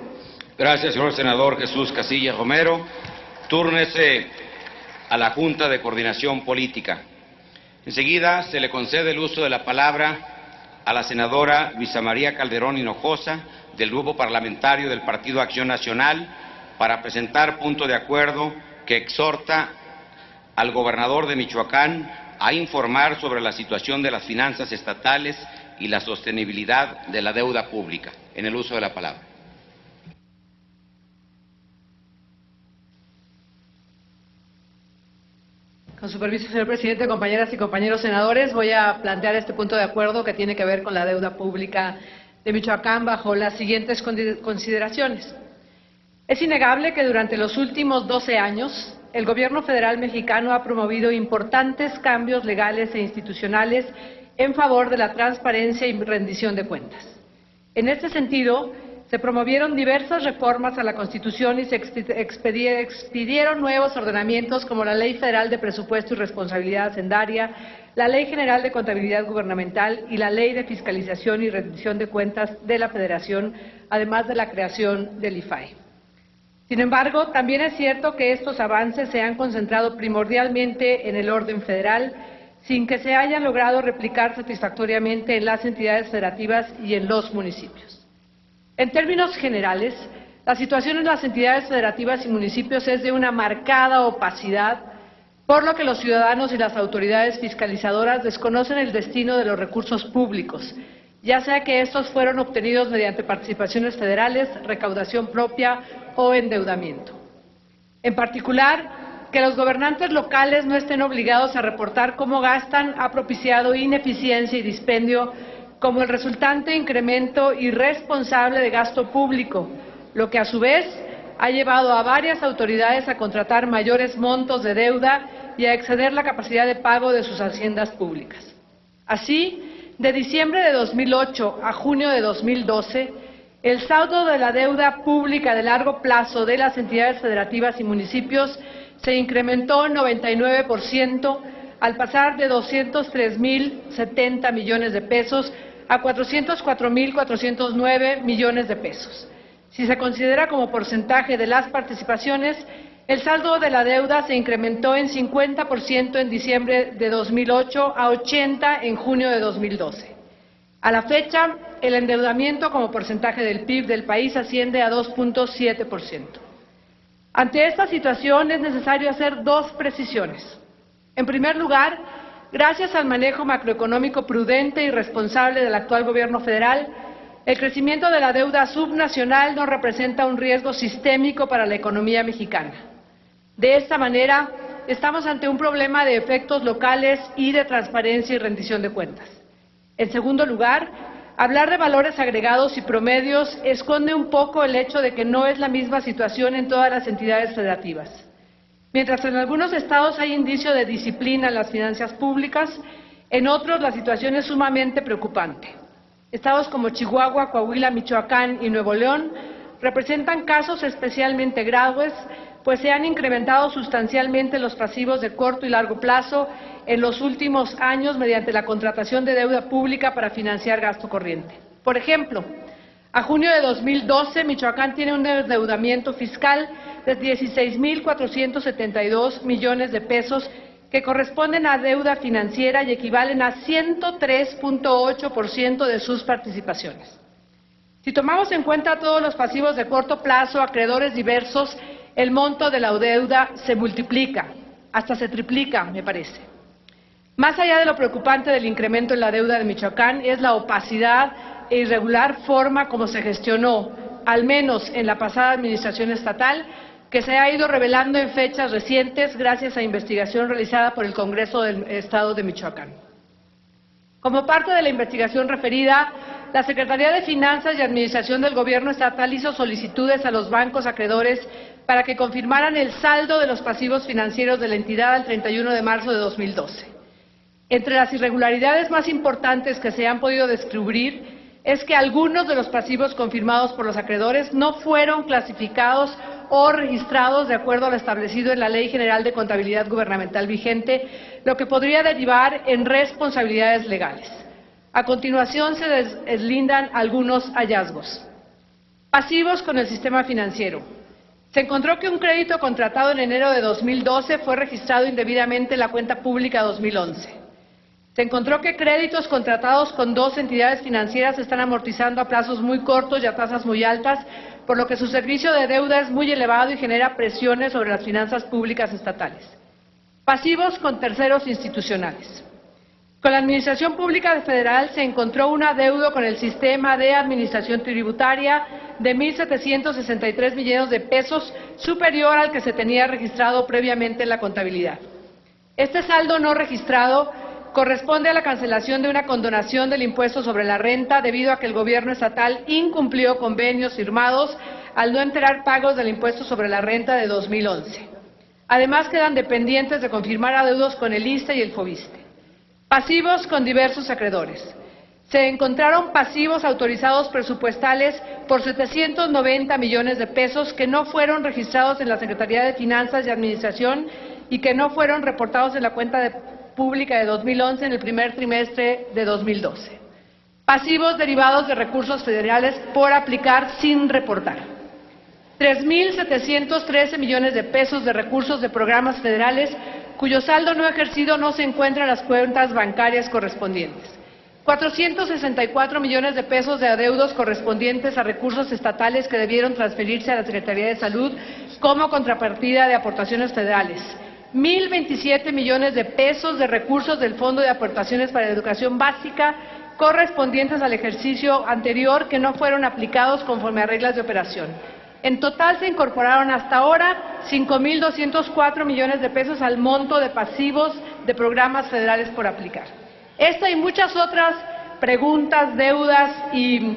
Gracias, señor senador Jesús Casillas Romero. Túrnese a la Junta de Coordinación Política. Enseguida se le concede el uso de la palabra a la senadora Luisa María Calderón Hinojosa, del Grupo Parlamentario del Partido Acción Nacional, para presentar punto de acuerdo que exhorta al gobernador de Michoacán a informar sobre la situación de las finanzas estatales y la sostenibilidad de la deuda pública. En el uso de la palabra. Con su permiso, señor presidente, compañeras y compañeros senadores, voy a plantear este punto de acuerdo que tiene que ver con la deuda pública de Michoacán bajo las siguientes consideraciones. Es innegable que durante los últimos 12 años el gobierno federal mexicano ha promovido importantes cambios legales e institucionales en favor de la transparencia y rendición de cuentas. En este sentido, se promovieron diversas reformas a la Constitución y se expidieron nuevos ordenamientos como la Ley Federal de Presupuesto y Responsabilidad Hacendaria, la Ley General de Contabilidad Gubernamental y la Ley de Fiscalización y Rendición de Cuentas de la Federación, además de la creación del IFAE. Sin embargo, también es cierto que estos avances se han concentrado primordialmente en el orden federal, sin que se hayan logrado replicar satisfactoriamente en las entidades federativas y en los municipios. En términos generales, la situación en las entidades federativas y municipios es de una marcada opacidad, por lo que los ciudadanos y las autoridades fiscalizadoras desconocen el destino de los recursos públicos, ya sea que estos fueron obtenidos mediante participaciones federales, recaudación propia o endeudamiento. En particular, que los gobernantes locales no estén obligados a reportar cómo gastan ha propiciado ineficiencia y dispendio como el resultante incremento irresponsable de gasto público, lo que a su vez ha llevado a varias autoridades a contratar mayores montos de deuda y a exceder la capacidad de pago de sus haciendas públicas. Así, de diciembre de 2008 a junio de 2012, el saldo de la deuda pública de largo plazo de las entidades federativas y municipios se incrementó en 99%, al pasar de 203.070 millones de pesos a 404.409 millones de pesos. Si se considera como porcentaje de las participaciones, el saldo de la deuda se incrementó en 50% en diciembre de 2008 a 80% en junio de 2012. A la fecha, el endeudamiento como porcentaje del PIB del país asciende a 2.7%. Ante esta situación es necesario hacer dos precisiones. En primer lugar, gracias al manejo macroeconómico prudente y responsable del actual gobierno federal, el crecimiento de la deuda subnacional no representa un riesgo sistémico para la economía mexicana. De esta manera, estamos ante un problema de efectos locales y de transparencia y rendición de cuentas. En segundo lugar, hablar de valores agregados y promedios esconde un poco el hecho de que no es la misma situación en todas las entidades federativas. Mientras en algunos estados hay indicio de disciplina en las finanzas públicas, en otros la situación es sumamente preocupante. Estados como Chihuahua, Coahuila, Michoacán y Nuevo León representan casos especialmente graves, pues se han incrementado sustancialmente los pasivos de corto y largo plazo en los últimos años mediante la contratación de deuda pública para financiar gasto corriente. Por ejemplo, a junio de 2012, Michoacán tiene un endeudamiento fiscal de 16.472 millones de pesos que corresponden a deuda financiera y equivalen a 103.8% de sus participaciones. Si tomamos en cuenta todos los pasivos de corto plazo, acreedores diversos, el monto de la deuda se multiplica, hasta se triplica, me parece. Más allá de lo preocupante del incremento en la deuda de Michoacán es la opacidad e irregular forma como se gestionó, al menos en la pasada administración estatal, que se ha ido revelando en fechas recientes gracias a investigación realizada por el Congreso del Estado de Michoacán. Como parte de la investigación referida, la Secretaría de Finanzas y Administración del Gobierno Estatal hizo solicitudes a los bancos acreedores para que confirmaran el saldo de los pasivos financieros de la entidad al 31 de marzo de 2012. Entre las irregularidades más importantes que se han podido descubrir es que algunos de los pasivos confirmados por los acreedores no fueron clasificados o registrados de acuerdo a lo establecido en la Ley General de Contabilidad Gubernamental vigente, lo que podría derivar en responsabilidades legales. A continuación se deslindan algunos hallazgos. Pasivos con el sistema financiero. Se encontró que un crédito contratado en enero de 2012 fue registrado indebidamente en la cuenta pública 2011. Se encontró que créditos contratados con dos entidades financieras están amortizando a plazos muy cortos y a tasas muy altas, por lo que su servicio de deuda es muy elevado y genera presiones sobre las finanzas públicas estatales. Pasivos con terceros institucionales. Con la Administración Pública Federal se encontró un adeudo con el sistema de administración tributaria de 1.763 millones de pesos, superior al que se tenía registrado previamente en la contabilidad. Este saldo no registrado corresponde a la cancelación de una condonación del impuesto sobre la renta debido a que el gobierno estatal incumplió convenios firmados al no enterar pagos del impuesto sobre la renta de 2011. Además, quedan dependientes de confirmar adeudos con el ISSSTE y el FOBISSSTE. Pasivos con diversos acreedores. Se encontraron pasivos autorizados presupuestales por 790 millones de pesos que no fueron registrados en la Secretaría de Finanzas y Administración y que no fueron reportados en la cuenta pública de 2011 en el primer trimestre de 2012. Pasivos derivados de recursos federales por aplicar sin reportar. 3.713 millones de pesos de recursos de programas federales cuyo saldo no ejercido no se encuentra en las cuentas bancarias correspondientes. 464 millones de pesos de adeudos correspondientes a recursos estatales que debieron transferirse a la Secretaría de Salud como contrapartida de aportaciones federales. 1.027 millones de pesos de recursos del Fondo de Aportaciones para la Educación Básica correspondientes al ejercicio anterior que no fueron aplicados conforme a reglas de operación. En total se incorporaron hasta ahora 5.204 millones de pesos al monto de pasivos de programas federales por aplicar. Esta y muchas otras preguntas, deudas y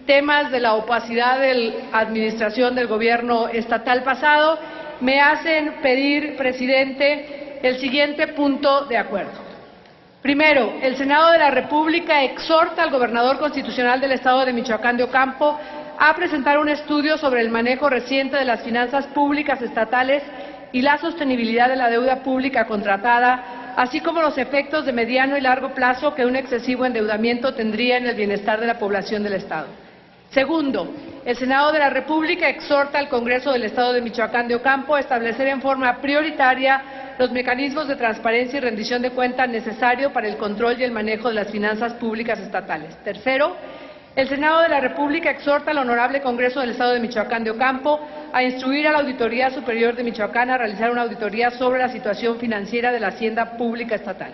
temas de la opacidad de la administración del gobierno estatal pasado me hacen pedir, presidente, el siguiente punto de acuerdo. Primero, el Senado de la República exhorta al gobernador constitucional del Estado de Michoacán de Ocampo a presentar un estudio sobre el manejo reciente de las finanzas públicas estatales y la sostenibilidad de la deuda pública contratada, así como los efectos de mediano y largo plazo que un excesivo endeudamiento tendría en el bienestar de la población del Estado. Segundo, el Senado de la República exhorta al Congreso del Estado de Michoacán de Ocampo a establecer en forma prioritaria los mecanismos de transparencia y rendición de cuentas necesarios para el control y el manejo de las finanzas públicas estatales. Tercero, el Senado de la República exhorta al Honorable Congreso del Estado de Michoacán de Ocampo a instruir a la Auditoría Superior de Michoacán a realizar una auditoría sobre la situación financiera de la Hacienda Pública Estatal.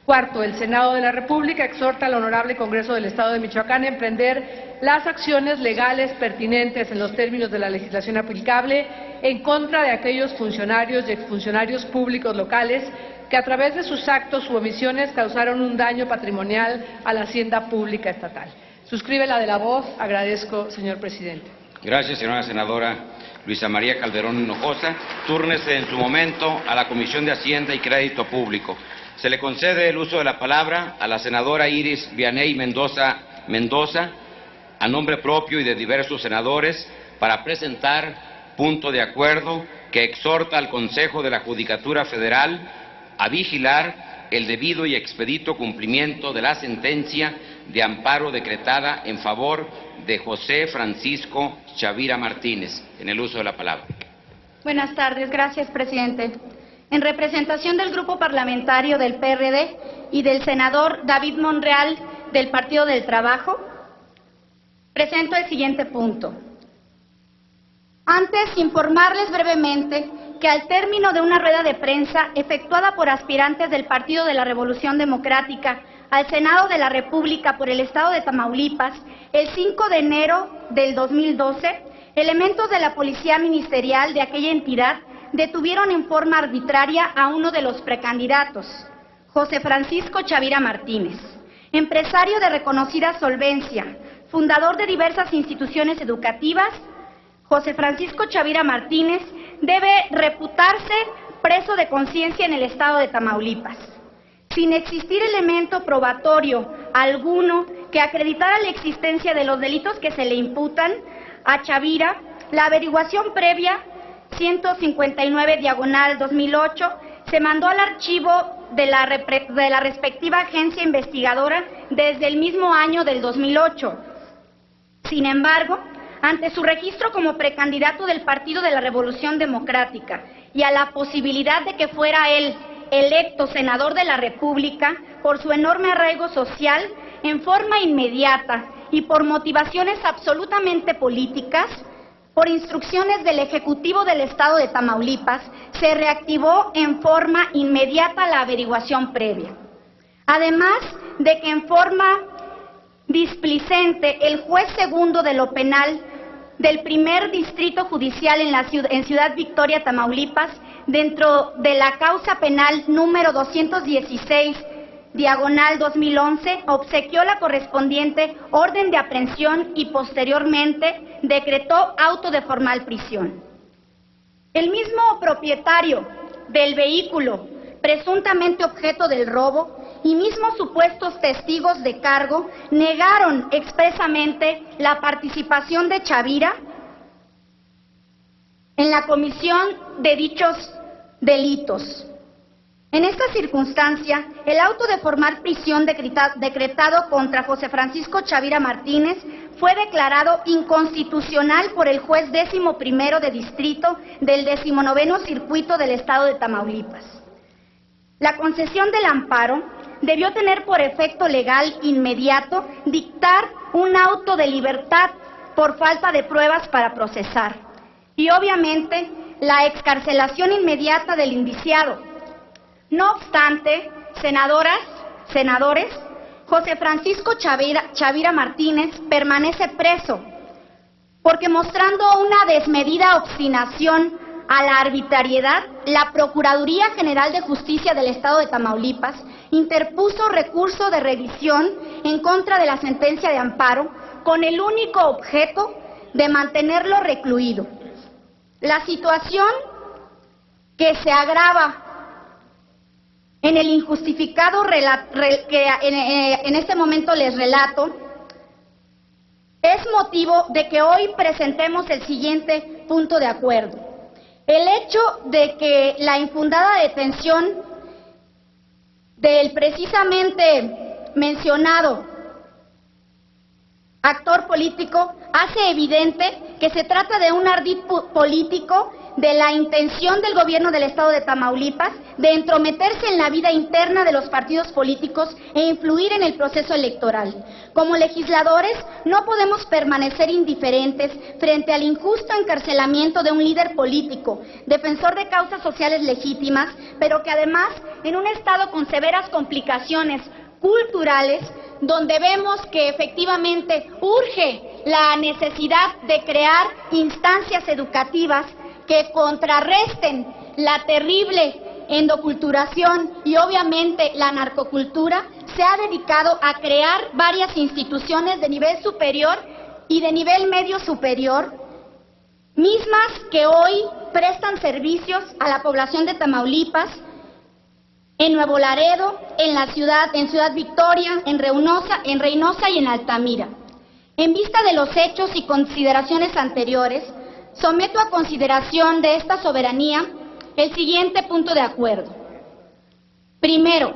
Cuarto, el Senado de la República exhorta al Honorable Congreso del Estado de Michoacán a emprender las acciones legales pertinentes en los términos de la legislación aplicable en contra de aquellos funcionarios y exfuncionarios públicos locales que a través de sus actos u omisiones causaron un daño patrimonial a la Hacienda Pública Estatal. Suscribe la de la voz. Agradezco, señor presidente. Gracias, señora senadora Luisa María Calderón Hinojosa. Túrnese en su momento a la Comisión de Hacienda y Crédito Público. Se le concede el uso de la palabra a la senadora Iris Vianey Mendoza, a nombre propio y de diversos senadores, para presentar punto de acuerdo que exhorta al Consejo de la Judicatura Federal a vigilar el debido y expedito cumplimiento de la sentencia de amparo decretada en favor de José Francisco Chavira Martínez. En el uso de la palabra. Buenas tardes, gracias, presidente. En representación del Grupo Parlamentario del PRD y del senador David Monreal del Partido del Trabajo, presento el siguiente punto. Antes, informarles brevemente que al término de una rueda de prensa efectuada por aspirantes del Partido de la Revolución Democrática al Senado de la República por el Estado de Tamaulipas, el 5 de enero del 2012, elementos de la Policía Ministerial de aquella entidad detuvieron en forma arbitraria a uno de los precandidatos, José Francisco Chavira Martínez, empresario de reconocida solvencia, fundador de diversas instituciones educativas. José Francisco Chavira Martínez debe reputarse preso de conciencia en el estado de Tamaulipas, sin existir elemento probatorio alguno que acreditara la existencia de los delitos que se le imputan a Chavira. La averiguación previa 159/2008 se mandó al archivo de la respectiva agencia investigadora desde el mismo año del 2008. Sin embargo, ante su registro como precandidato del Partido de la Revolución Democrática y a la posibilidad de que fuera él electo senador de la República por su enorme arraigo social, en forma inmediata y por motivaciones absolutamente políticas, por instrucciones del Ejecutivo del Estado de Tamaulipas, se reactivó en forma inmediata la averiguación previa. Además de que en forma displicente el juez segundo de lo penal del primer distrito judicial en Ciudad Victoria, Tamaulipas, dentro de la causa penal número 216/2011, obsequió la correspondiente orden de aprehensión y posteriormente decretó auto de formal prisión. El mismo propietario del vehículo presuntamente objeto del robo y mismos supuestos testigos de cargo negaron expresamente la participación de Chavira en la comisión de dichos delitos. En esta circunstancia, el auto de formal prisión decretado contra José Francisco Chavira Martínez fue declarado inconstitucional por el juez 11º de distrito del 19º circuito del estado de Tamaulipas. La concesión del amparo debió tener por efecto legal inmediato dictar un auto de libertad por falta de pruebas para procesar y obviamente la excarcelación inmediata del indiciado. No obstante, senadoras, senadores, José Francisco Chavira Martínez permanece preso porque, mostrando una desmedida obstinación a la arbitrariedad, la Procuraduría General de Justicia del Estado de Tamaulipas interpuso recurso de revisión en contra de la sentencia de amparo con el único objeto de mantenerlo recluido. La situación que se agrava en el injustificado que en este momento les relato es motivo de que hoy presentemos el siguiente punto de acuerdo. El hecho de que la infundada detención del precisamente mencionado actor político hace evidente que se trata de un ardid político de la intención del gobierno del estado de Tamaulipas de entrometerse en la vida interna de los partidos políticos e influir en el proceso electoral. Como legisladores no podemos permanecer indiferentes frente al injusto encarcelamiento de un líder político, defensor de causas sociales legítimas, pero que además en un estado con severas complicaciones culturales, donde vemos que efectivamente urge la necesidad de crear instancias educativas que contrarresten la terrible endoculturación y obviamente la narcocultura, se ha dedicado a crear varias instituciones de nivel superior y de nivel medio superior, mismas que hoy prestan servicios a la población de Tamaulipas, en Nuevo Laredo, en Ciudad Victoria, en Reynosa y en Altamira. En vista de los hechos y consideraciones anteriores, someto a consideración de esta soberanía el siguiente punto de acuerdo. Primero,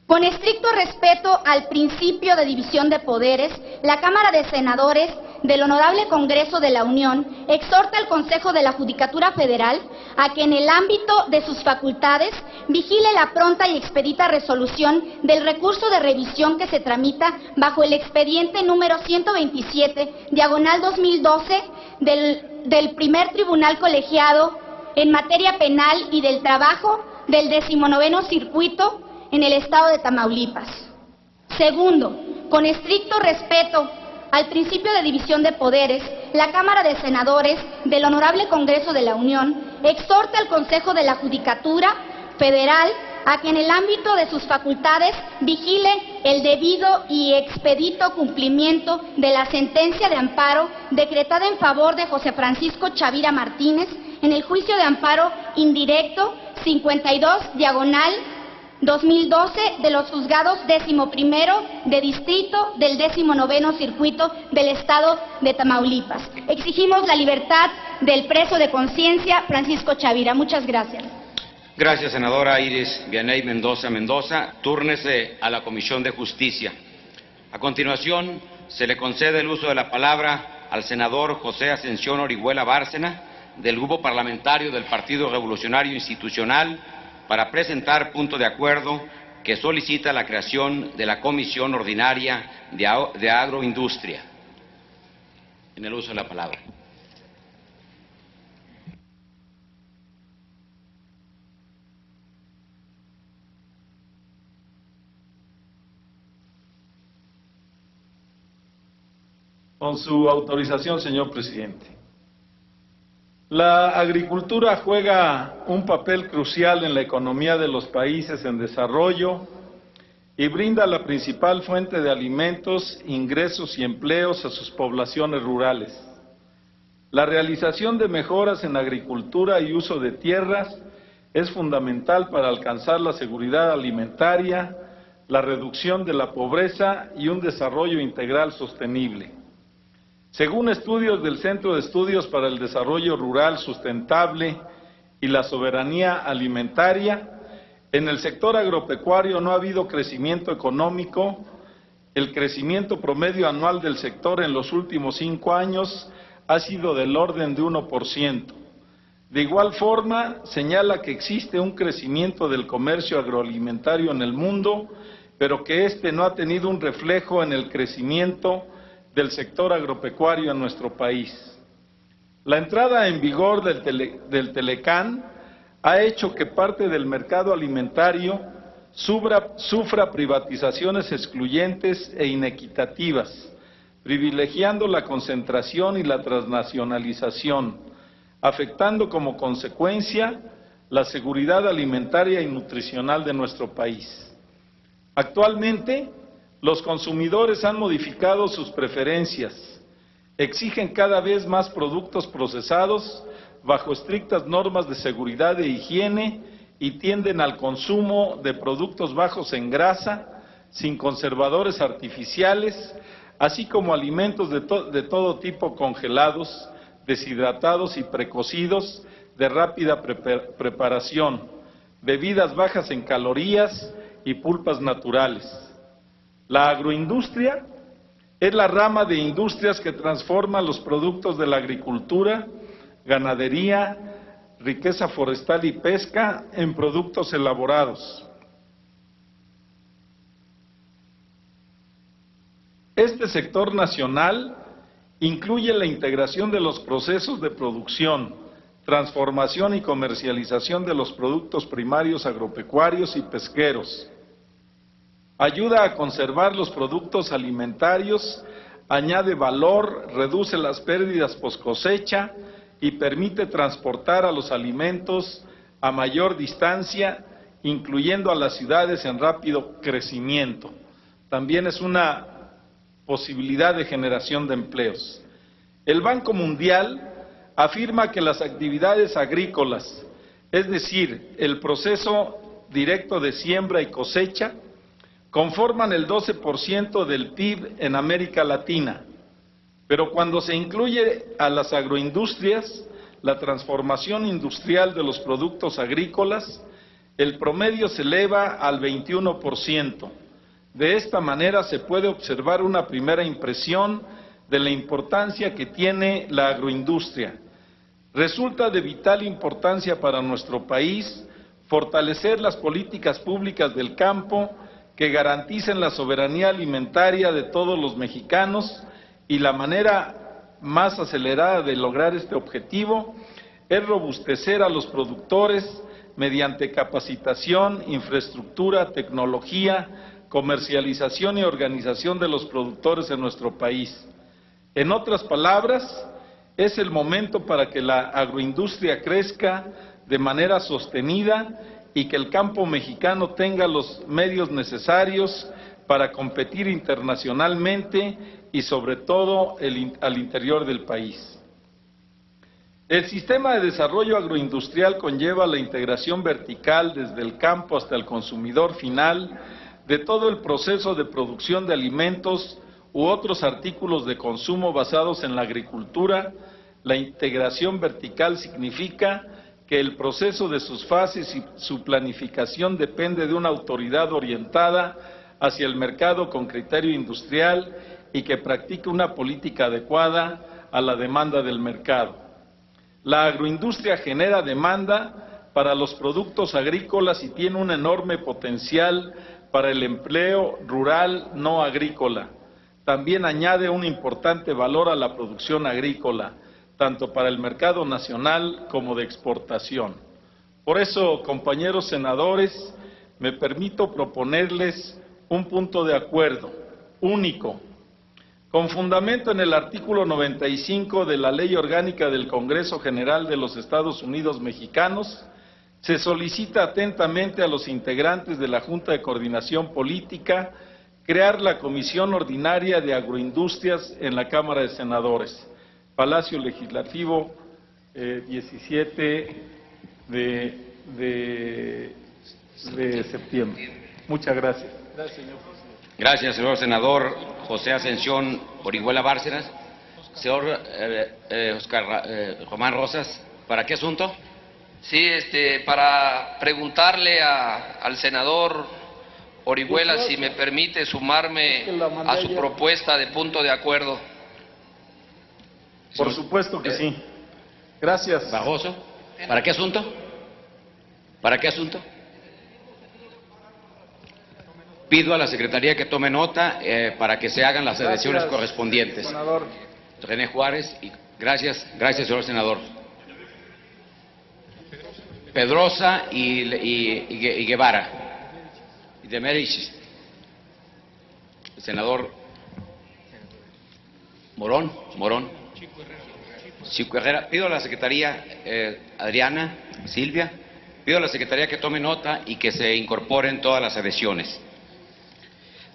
Con estricto respeto al principio de división de poderes, la Cámara de Senadores del Honorable Congreso de la Unión exhorta al Consejo de la Judicatura Federal a que en el ámbito de sus facultades vigile la pronta y expedita resolución del recurso de revisión que se tramita bajo el expediente número 127/2012 del primer Tribunal Colegiado en materia penal y del trabajo del 19º Circuito en el estado de Tamaulipas. Segundo, con estricto respeto al principio de división de poderes, la Cámara de Senadores del Honorable Congreso de la Unión exhorta al Consejo de la Judicatura Federal a que en el ámbito de sus facultades vigile el debido y expedito cumplimiento de la sentencia de amparo decretada en favor de José Francisco Chavira Martínez en el juicio de amparo indirecto 52/2012 de los juzgados 11º de distrito del 19º Circuito del estado de Tamaulipas. Exigimos la libertad del preso de conciencia Francisco Chavira. Muchas gracias. Gracias, senadora Iris Vianey Mendoza Mendoza. Túrnese a la Comisión de Justicia. A continuación, se le concede el uso de la palabra al senador José Ascensión Orihuela Bárcena, del Grupo Parlamentario del Partido Revolucionario Institucional, para presentar punto de acuerdo que solicita la creación de la Comisión Ordinaria de Agroindustria. En el uso de la palabra. Con su autorización, señor presidente. La agricultura juega un papel crucial en la economía de los países en desarrollo y brinda la principal fuente de alimentos, ingresos y empleos a sus poblaciones rurales. La realización de mejoras en agricultura y uso de tierras es fundamental para alcanzar la seguridad alimentaria, la reducción de la pobreza y un desarrollo integral sostenible. Según estudios del Centro de Estudios para el Desarrollo Rural Sustentable y la Soberanía Alimentaria, en el sector agropecuario no ha habido crecimiento económico. El crecimiento promedio anual del sector en los últimos 5 años ha sido del orden de 1%. De igual forma, señala que existe un crecimiento del comercio agroalimentario en el mundo, pero que este no ha tenido un reflejo en el crecimiento del sector agropecuario en nuestro país. La entrada en vigor del Telecán ha hecho que parte del mercado alimentario sufra privatizaciones excluyentes e inequitativas, privilegiando la concentración y la transnacionalización, afectando como consecuencia la seguridad alimentaria y nutricional de nuestro país. Actualmente, los consumidores han modificado sus preferencias, exigen cada vez más productos procesados bajo estrictas normas de seguridad e higiene y tienden al consumo de productos bajos en grasa, sin conservadores artificiales, así como alimentos de todo tipo congelados, deshidratados y precocidos de rápida preparación, bebidas bajas en calorías y pulpas naturales. La agroindustria es la rama de industrias que transforma los productos de la agricultura, ganadería, riqueza forestal y pesca en productos elaborados. Este sector nacional incluye la integración de los procesos de producción, transformación y comercialización de los productos primarios agropecuarios y pesqueros. Ayuda a conservar los productos alimentarios, añade valor, reduce las pérdidas post cosecha y permite transportar a los alimentos a mayor distancia, incluyendo a las ciudades en rápido crecimiento. También es una posibilidad de generación de empleos. El Banco Mundial afirma que las actividades agrícolas, es decir, el proceso directo de siembra y cosecha, conforman el 12% del PIB en América Latina, pero cuando se incluye a las agroindustrias, la transformación industrial de los productos agrícolas, El promedio se eleva al 21%. De esta manera se puede observar una primera impresión de la importancia que tiene la agroindustria. Resulta de vital importancia para nuestro país fortalecer las políticas públicas del campo que garanticen la soberanía alimentaria de todos los mexicanos, y la manera más acelerada de lograr este objetivo es robustecer a los productores mediante capacitación, infraestructura, tecnología, comercialización y organización de los productores en nuestro país. En otras palabras, es el momento para que la agroindustria crezca de manera sostenida y que el campo mexicano tenga los medios necesarios para competir internacionalmente y sobre todo al interior del país. El sistema de desarrollo agroindustrial conlleva la integración vertical desde el campo hasta el consumidor final de todo el proceso de producción de alimentos u otros artículos de consumo basados en la agricultura. La integración vertical significa que el proceso de sus fases y su planificación depende de una autoridad orientada hacia el mercado con criterio industrial y que practique una política adecuada a la demanda del mercado. La agroindustria genera demanda para los productos agrícolas y tiene un enorme potencial para el empleo rural no agrícola. También añade un importante valor a la producción agrícola, tanto para el mercado nacional como de exportación. Por eso, compañeros senadores, me permito proponerles un punto de acuerdo único, con fundamento en el artículo 95 de la Ley Orgánica del Congreso General de los Estados Unidos Mexicanos. Se solicita atentamente a los integrantes de la Junta de Coordinación Política crear la Comisión Ordinaria de Agroindustrias en la Cámara de Senadores. Palacio Legislativo, 17 de septiembre. Muchas gracias. Gracias, señor presidente. Gracias, señor senador José Ascensión Orihuela Bárcenas. Señor Román Rosas, ¿para qué asunto? Sí, para preguntarle al senador Orihuela si me permite sumarme a su propuesta de punto de acuerdo. Por supuesto que sí. Gracias. Barroso, ¿para qué asunto? ¿Para qué asunto? Pido a la Secretaría que tome nota para que se hagan las adhesiones correspondientes. Senador. René Juárez, y gracias, señor senador. Pedrosa y Guevara. Y de Merichis. Senador Morón. Chico Herrera. Pido a la Secretaría, Adriana, Silvia, pido a la Secretaría que tome nota y que se incorporen todas las adhesiones.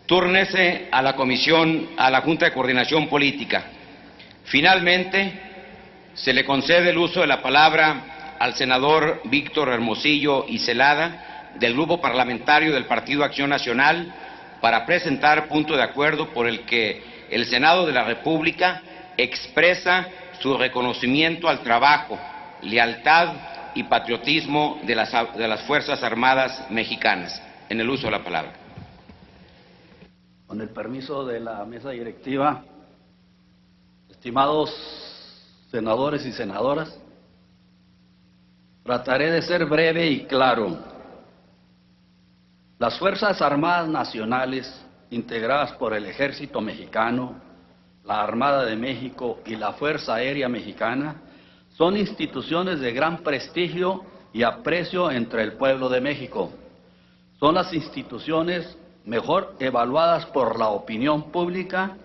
Túrnese a la Comisión, a la Junta de Coordinación Política. Finalmente, se le concede el uso de la palabra al senador Víctor Hermosillo y Celada, del Grupo Parlamentario del Partido Acción Nacional, para presentar punto de acuerdo por el que el Senado de la República expresa su reconocimiento al trabajo, lealtad y patriotismo de las Fuerzas Armadas mexicanas. En el uso de la palabra. Con el permiso de la mesa directiva, estimados senadores y senadoras, trataré de ser breve y claro. Las Fuerzas Armadas Nacionales, integradas por el Ejército Mexicano, la Armada de México y la Fuerza Aérea Mexicana, son instituciones de gran prestigio y aprecio entre el pueblo de México. Son las instituciones mejor evaluadas por la opinión pública,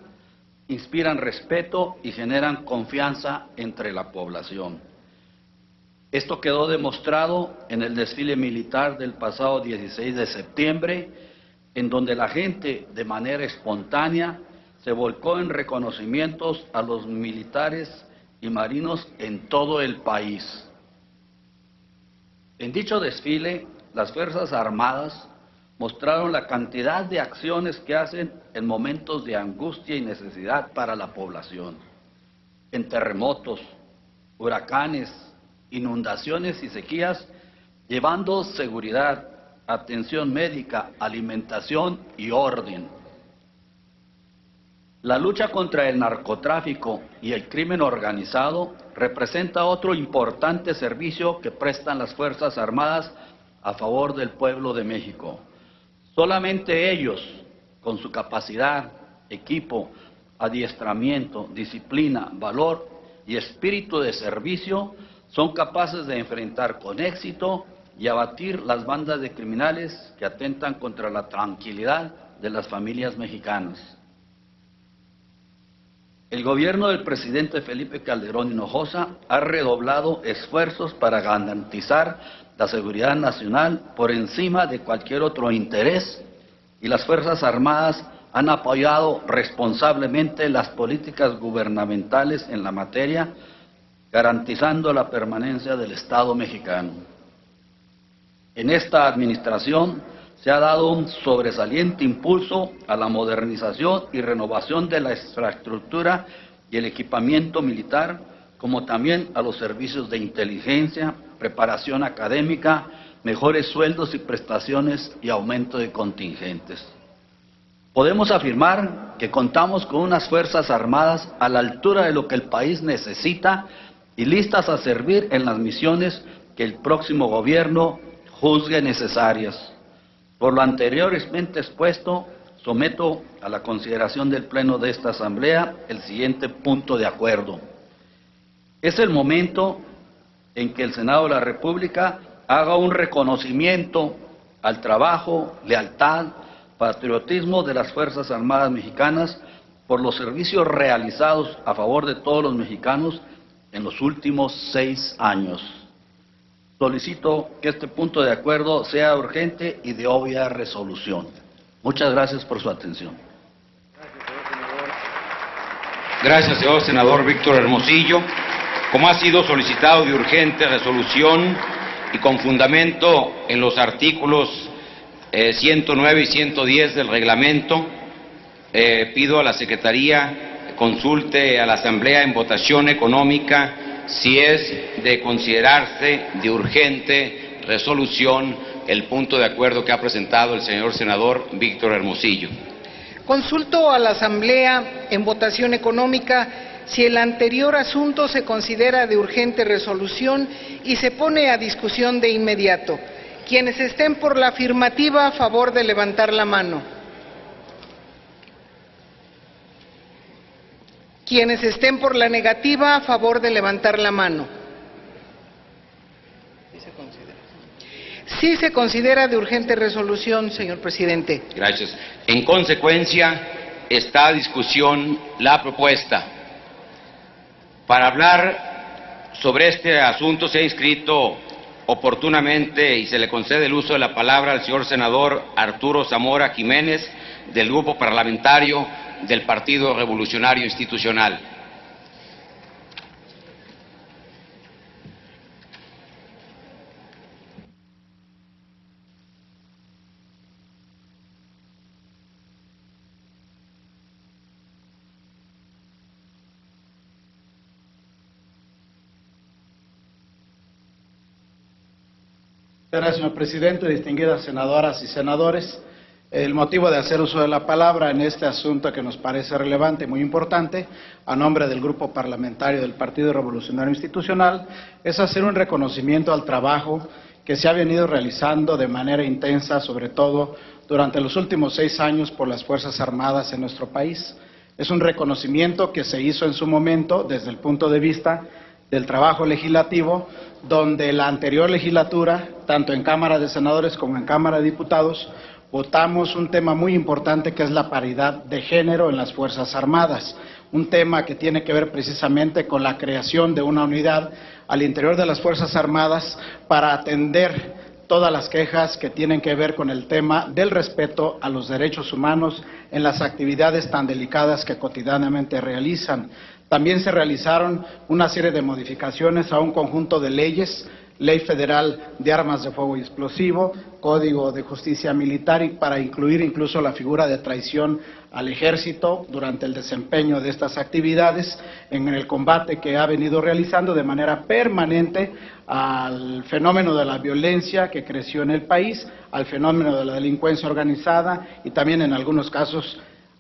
inspiran respeto y generan confianza entre la población. Esto quedó demostrado en el desfile militar del pasado 16 de septiembre, en donde la gente de manera espontánea se volcó en reconocimientos a los militares y marinos en todo el país. En dicho desfile, las Fuerzas Armadas mostraron la cantidad de acciones que hacen en momentos de angustia y necesidad para la población. En terremotos, huracanes, inundaciones y sequías, llevando seguridad, atención médica, alimentación y orden. La lucha contra el narcotráfico y el crimen organizado representa otro importante servicio que prestan las Fuerzas Armadas a favor del pueblo de México. Solamente ellos, con su capacidad, equipo, adiestramiento, disciplina, valor y espíritu de servicio, son capaces de enfrentar con éxito y abatir las bandas de criminales que atentan contra la tranquilidad de las familias mexicanas. El gobierno del presidente Felipe Calderón Hinojosa ha redoblado esfuerzos para garantizar la seguridad nacional por encima de cualquier otro interés, y las Fuerzas Armadas han apoyado responsablemente las políticas gubernamentales en la materia, garantizando la permanencia del Estado mexicano. En esta administración se ha dado un sobresaliente impulso a la modernización y renovación de la infraestructura y el equipamiento militar, como también a los servicios de inteligencia, preparación académica, mejores sueldos y prestaciones y aumento de contingentes. Podemos afirmar que contamos con unas Fuerzas Armadas a la altura de lo que el país necesita y listas a servir en las misiones que el próximo gobierno juzgue necesarias. Por lo anteriormente expuesto, someto a la consideración del Pleno de esta Asamblea el siguiente punto de acuerdo. Es el momento en que el Senado de la República haga un reconocimiento al trabajo, lealtad, patriotismo de las Fuerzas Armadas mexicanas por los servicios realizados a favor de todos los mexicanos en los últimos 6 años. Solicito que este punto de acuerdo sea urgente y de obvia resolución. Muchas gracias por su atención. Gracias, señor senador Víctor Hermosillo. Como ha sido solicitado de urgente resolución y con fundamento en los artículos 109 y 110 del reglamento, pido a la Secretaría consulte a la Asamblea en votación económica si es de considerarse de urgente resolución el punto de acuerdo que ha presentado el señor senador Víctor Hermosillo. Consulto a la Asamblea en votación económica si el anterior asunto se considera de urgente resolución y se pone a discusión de inmediato. Quienes estén por la afirmativa, a favor de levantar la mano. Quienes estén por la negativa, a favor de levantar la mano. Sí se considera de urgente resolución, señor presidente. Gracias. En consecuencia, está a discusión la propuesta. Para hablar sobre este asunto se ha inscrito oportunamente y se le concede el uso de la palabra al señor senador Arturo Zamora Jiménez, del Grupo Parlamentario del Partido Revolucionario Institucional. Gracias, señor presidente, distinguidas senadoras y senadores. El motivo de hacer uso de la palabra en este asunto que nos parece relevante y muy importante, a nombre del Grupo Parlamentario del Partido Revolucionario Institucional, es hacer un reconocimiento al trabajo que se ha venido realizando de manera intensa, sobre todo durante los últimos 6 años por las Fuerzas Armadas en nuestro país. Es un reconocimiento que se hizo en su momento desde el punto de vista del trabajo legislativo, donde la anterior legislatura, tanto en Cámara de Senadores como en Cámara de Diputados, votamos un tema muy importante que es la paridad de género en las Fuerzas Armadas, un tema que tiene que ver precisamente con la creación de una unidad al interior de las Fuerzas Armadas para atender todas las quejas que tienen que ver con el tema del respeto a los derechos humanos en las actividades tan delicadas que cotidianamente realizan. También se realizaron una serie de modificaciones a un conjunto de leyes, Ley Federal de Armas de Fuego y Explosivo, Código de Justicia Militar, y para incluir incluso la figura de traición al ejército durante el desempeño de estas actividades en el combate que ha venido realizando de manera permanente al fenómeno de la violencia que creció en el país, al fenómeno de la delincuencia organizada y también en algunos casos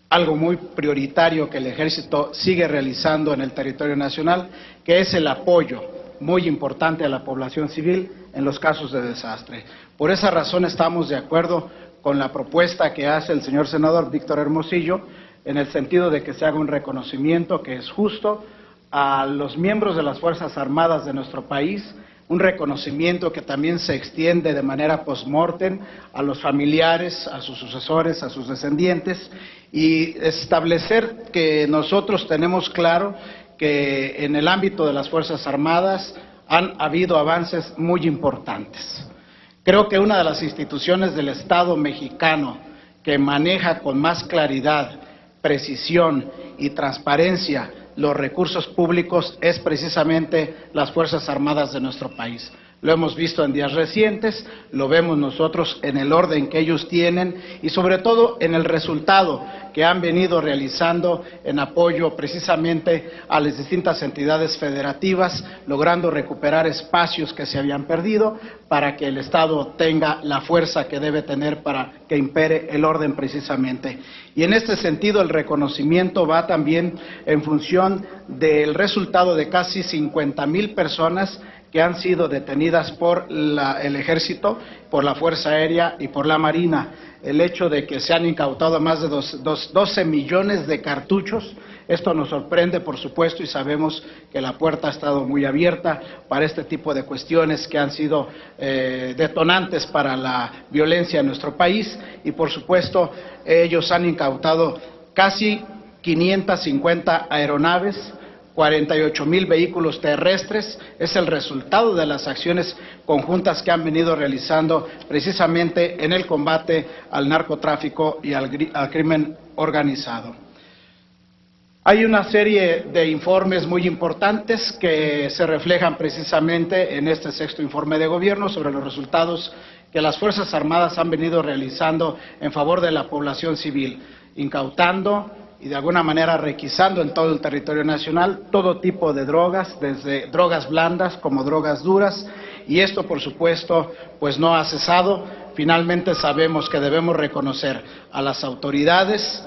algo muy prioritario que el ejército sigue realizando en el territorio nacional, que es el apoyo muy importante a la población civil en los casos de desastre. Por esa razón estamos de acuerdo con la propuesta que hace el señor senador Víctor Hermosillo, en el sentido de que se haga un reconocimiento que es justo a los miembros de las Fuerzas Armadas de nuestro país, un reconocimiento que también se extiende de manera post-mortem a los familiares, a sus sucesores, a sus descendientes, y establecer que nosotros tenemos claro que en el ámbito de las Fuerzas Armadas han habido avances muy importantes. Creo que una de las instituciones del Estado mexicano que maneja con más claridad, precisión y transparencia los recursos públicos es precisamente las Fuerzas Armadas de nuestro país. Lo hemos visto en días recientes, lo vemos nosotros en el orden que ellos tienen y sobre todo en el resultado que han venido realizando en apoyo precisamente a las distintas entidades federativas, logrando recuperar espacios que se habían perdido para que el Estado tenga la fuerza que debe tener para que impere el orden precisamente. Y en este sentido el reconocimiento va también en función del resultado de casi 50,000 personas que han sido detenidas por el Ejército, por la Fuerza Aérea y por la Marina. El hecho de que se han incautado más de 12 millones de cartuchos, esto nos sorprende, por supuesto, y sabemos que la puerta ha estado muy abierta para este tipo de cuestiones que han sido detonantes para la violencia en nuestro país, y por supuesto ellos han incautado casi 550 aeronaves, 48,000 vehículos terrestres. Es el resultado de las acciones conjuntas que han venido realizando precisamente en el combate al narcotráfico y al crimen organizado. Hay una serie de informes muy importantes que se reflejan precisamente en este sexto informe de gobierno sobre los resultados que las Fuerzas Armadas han venido realizando en favor de la población civil, incautando y de alguna manera requisando en todo el territorio nacional todo tipo de drogas, desde drogas blandas como drogas duras, y esto por supuesto pues no ha cesado. Finalmente sabemos que debemos reconocer a las autoridades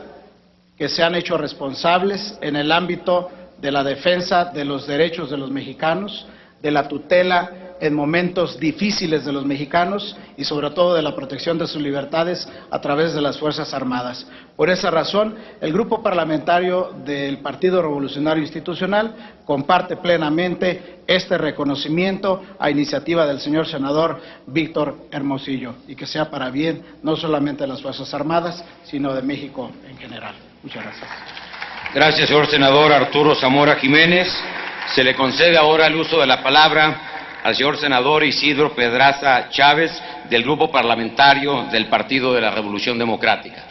que se han hecho responsables en el ámbito de la defensa de los derechos de los mexicanos, de la tutela en momentos difíciles de los mexicanos y sobre todo de la protección de sus libertades a través de las Fuerzas Armadas. Por esa razón, el Grupo Parlamentario del Partido Revolucionario Institucional comparte plenamente este reconocimiento a iniciativa del señor senador Víctor Hermosillo, y que sea para bien no solamente de las Fuerzas Armadas, sino de México en general. Muchas gracias. Gracias, señor senador Arturo Zamora Jiménez. Se le concede ahora el uso de la palabra al señor senador Isidro Pedraza Chávez, del Grupo Parlamentario del Partido de la Revolución Democrática.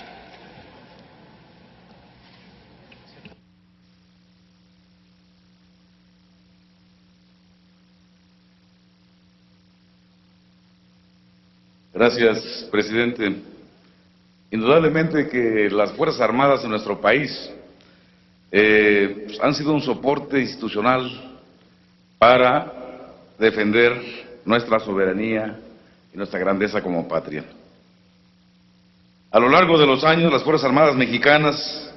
Gracias, presidente. Indudablemente que las Fuerzas Armadas de nuestro país han sido un soporte institucional para defender nuestra soberanía y nuestra grandeza como patria. A lo largo de los años, las Fuerzas Armadas mexicanas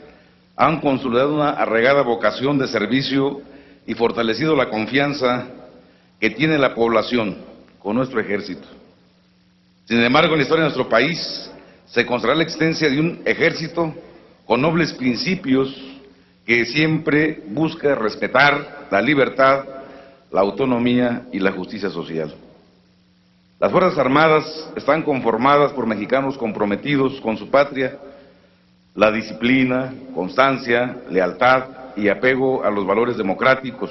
han consolidado una arraigada vocación de servicio y fortalecido la confianza que tiene la población con nuestro ejército. Sin embargo, en la historia de nuestro país se consagra la existencia de un ejército con nobles principios que siempre busca respetar la libertad, la autonomía y la justicia social. Las Fuerzas Armadas están conformadas por mexicanos comprometidos con su patria, la disciplina, constancia, lealtad y apego a los valores democráticos.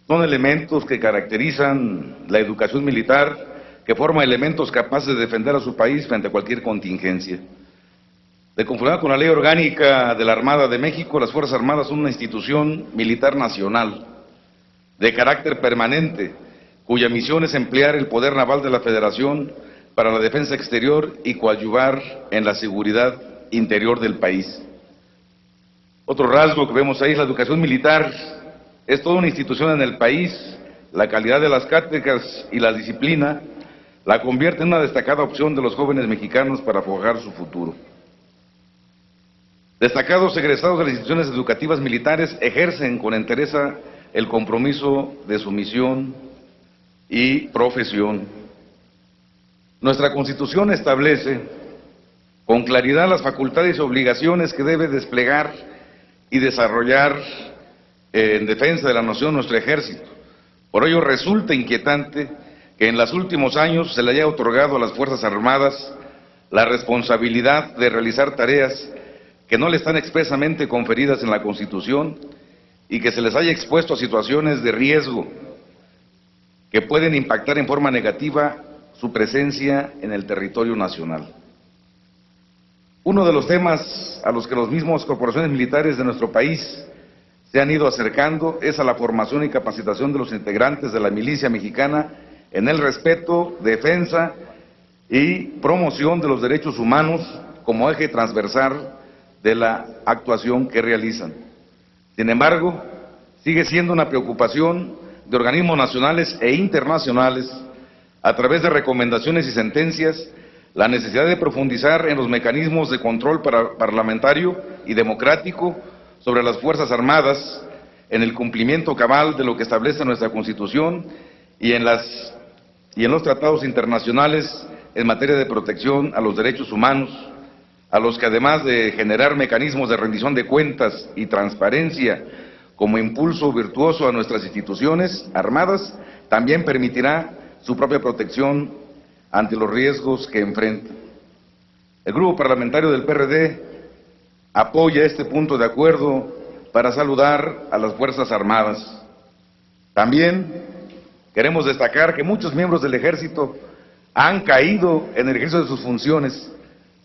Son elementos que caracterizan la educación militar, que forma elementos capaces de defender a su país frente a cualquier contingencia. De conformidad con la Ley Orgánica de la Armada de México, las Fuerzas Armadas son una institución militar nacional de carácter permanente, cuya misión es emplear el poder naval de la Federación para la defensa exterior y coadyuvar en la seguridad interior del país. Otro rasgo que vemos ahí es la educación militar. Es toda una institución en el país. La calidad de las cátedras y la disciplina la convierte en una destacada opción de los jóvenes mexicanos para forjar su futuro. Destacados egresados de las instituciones educativas militares ejercen con entereza el compromiso de su misión y profesión. Nuestra Constitución establece con claridad las facultades y obligaciones que debe desplegar y desarrollar en defensa de la nación nuestro ejército. Por ello resulta inquietante que en los últimos años se le haya otorgado a las Fuerzas Armadas la responsabilidad de realizar tareas que no le están expresamente conferidas en la Constitución y que se les haya expuesto a situaciones de riesgo que pueden impactar en forma negativa su presencia en el territorio nacional. Uno de los temas a los que los mismos corporaciones militares de nuestro país se han ido acercando es a la formación y capacitación de los integrantes de la milicia mexicana en el respeto, defensa y promoción de los derechos humanos como eje transversal de la actuación que realizan. Sin embargo, sigue siendo una preocupación de organismos nacionales e internacionales, a través de recomendaciones y sentencias, la necesidad de profundizar en los mecanismos de control parlamentario y democrático sobre las Fuerzas Armadas, en el cumplimiento cabal de lo que establece nuestra Constitución y en los tratados internacionales en materia de protección a los derechos humanos, a los que además de generar mecanismos de rendición de cuentas y transparencia como impulso virtuoso a nuestras instituciones armadas, también permitirá su propia protección ante los riesgos que enfrentan. El Grupo Parlamentario del PRD apoya este punto de acuerdo para saludar a las Fuerzas Armadas. También queremos destacar que muchos miembros del Ejército han caído en el ejercicio de sus funciones.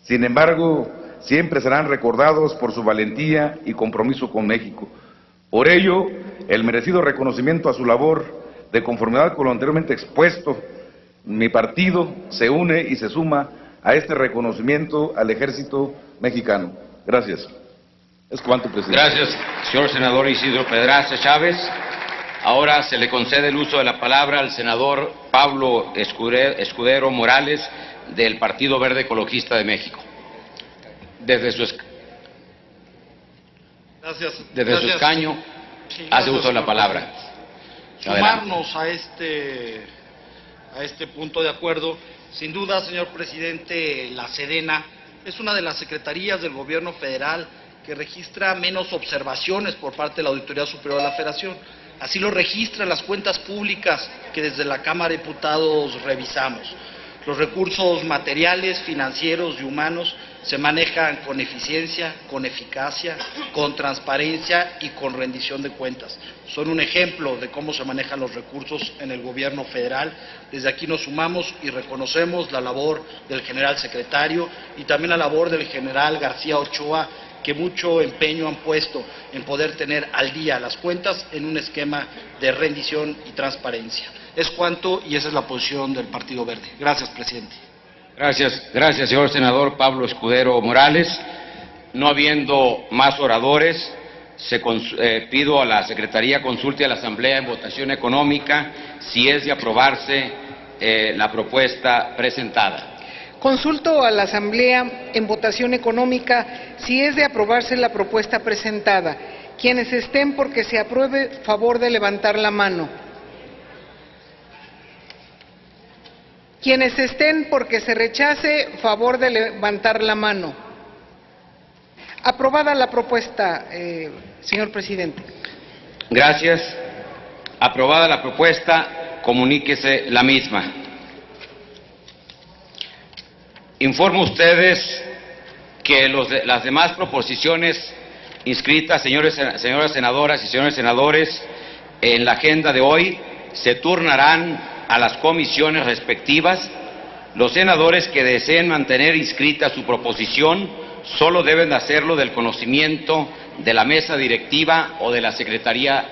Sin embargo, siempre serán recordados por su valentía y compromiso con México. Por ello, el merecido reconocimiento a su labor, de conformidad con lo anteriormente expuesto, mi partido se une y se suma a este reconocimiento al Ejército mexicano. Gracias. Es cuanto, presidente. Gracias, señor senador Isidro Pedraza Chávez. Ahora se le concede el uso de la palabra al senador Pablo Escudero Morales, del Partido Verde Ecologista de México. Desde su escaño, hace uso de la palabra. Sumarnos a este punto de acuerdo. Sin duda, señor presidente, la Sedena es una de las secretarías del gobierno federal que registra menos observaciones por parte de la Auditoría Superior de la Federación. Así lo registran las cuentas públicas que desde la Cámara de Diputados revisamos. Los recursos materiales, financieros y humanos se manejan con eficiencia, con eficacia, con transparencia y con rendición de cuentas. Son un ejemplo de cómo se manejan los recursos en el gobierno federal. Desde aquí nos sumamos y reconocemos la labor del general secretario y también la labor del general García Ochoa, que mucho empeño han puesto en poder tener al día las cuentas en un esquema de rendición y transparencia. Es cuanto, y esa es la posición del Partido Verde. Gracias, presidente. Gracias, señor senador Pablo Escudero Morales. No habiendo más oradores, pido a la Secretaría consulte a la Asamblea en votación económica si es de aprobarse la propuesta presentada. Consulto a la Asamblea en votación económica si es de aprobarse la propuesta presentada. Quienes estén porque se apruebe, favor de levantar la mano. Quienes estén porque se rechace, favor de levantar la mano. Aprobada la propuesta, señor presidente. Gracias. Aprobada la propuesta, comuníquese la misma. Informo a ustedes que las demás proposiciones inscritas, señoras senadoras y señores senadores, en la agenda de hoy se turnarán a las comisiones respectivas. Los senadores que deseen mantener inscrita su proposición solo deben hacerlo del conocimiento de la mesa directiva o de la Secretaría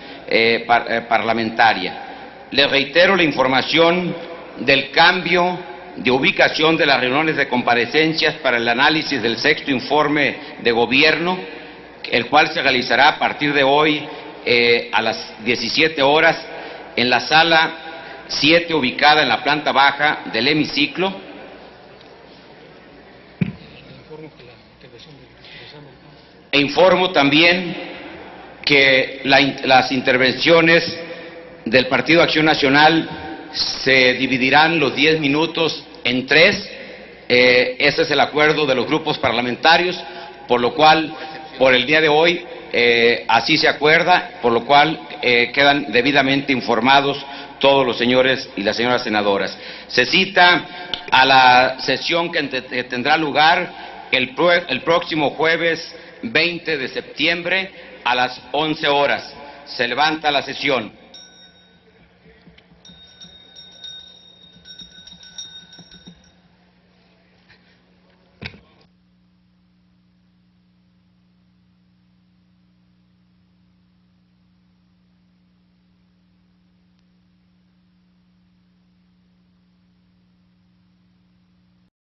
parlamentaria. les reitero la información del cambio de ubicación de las reuniones de comparecencias para el análisis del sexto informe de gobierno, el cual se realizará a partir de hoy a las 17 horas en la sala 7 ubicada en la planta baja del hemiciclo. E informo también que las intervenciones del Partido Acción Nacional se dividirán los 10 minutos en 3. Ese es el acuerdo de los grupos parlamentarios, por lo cual, por el día de hoy, así se acuerda, por lo cual quedan debidamente informados todos los señores y las señoras senadoras. Se cita a la sesión que tendrá lugar el próximo jueves 20 de septiembre a las 11 horas. Se levanta la sesión.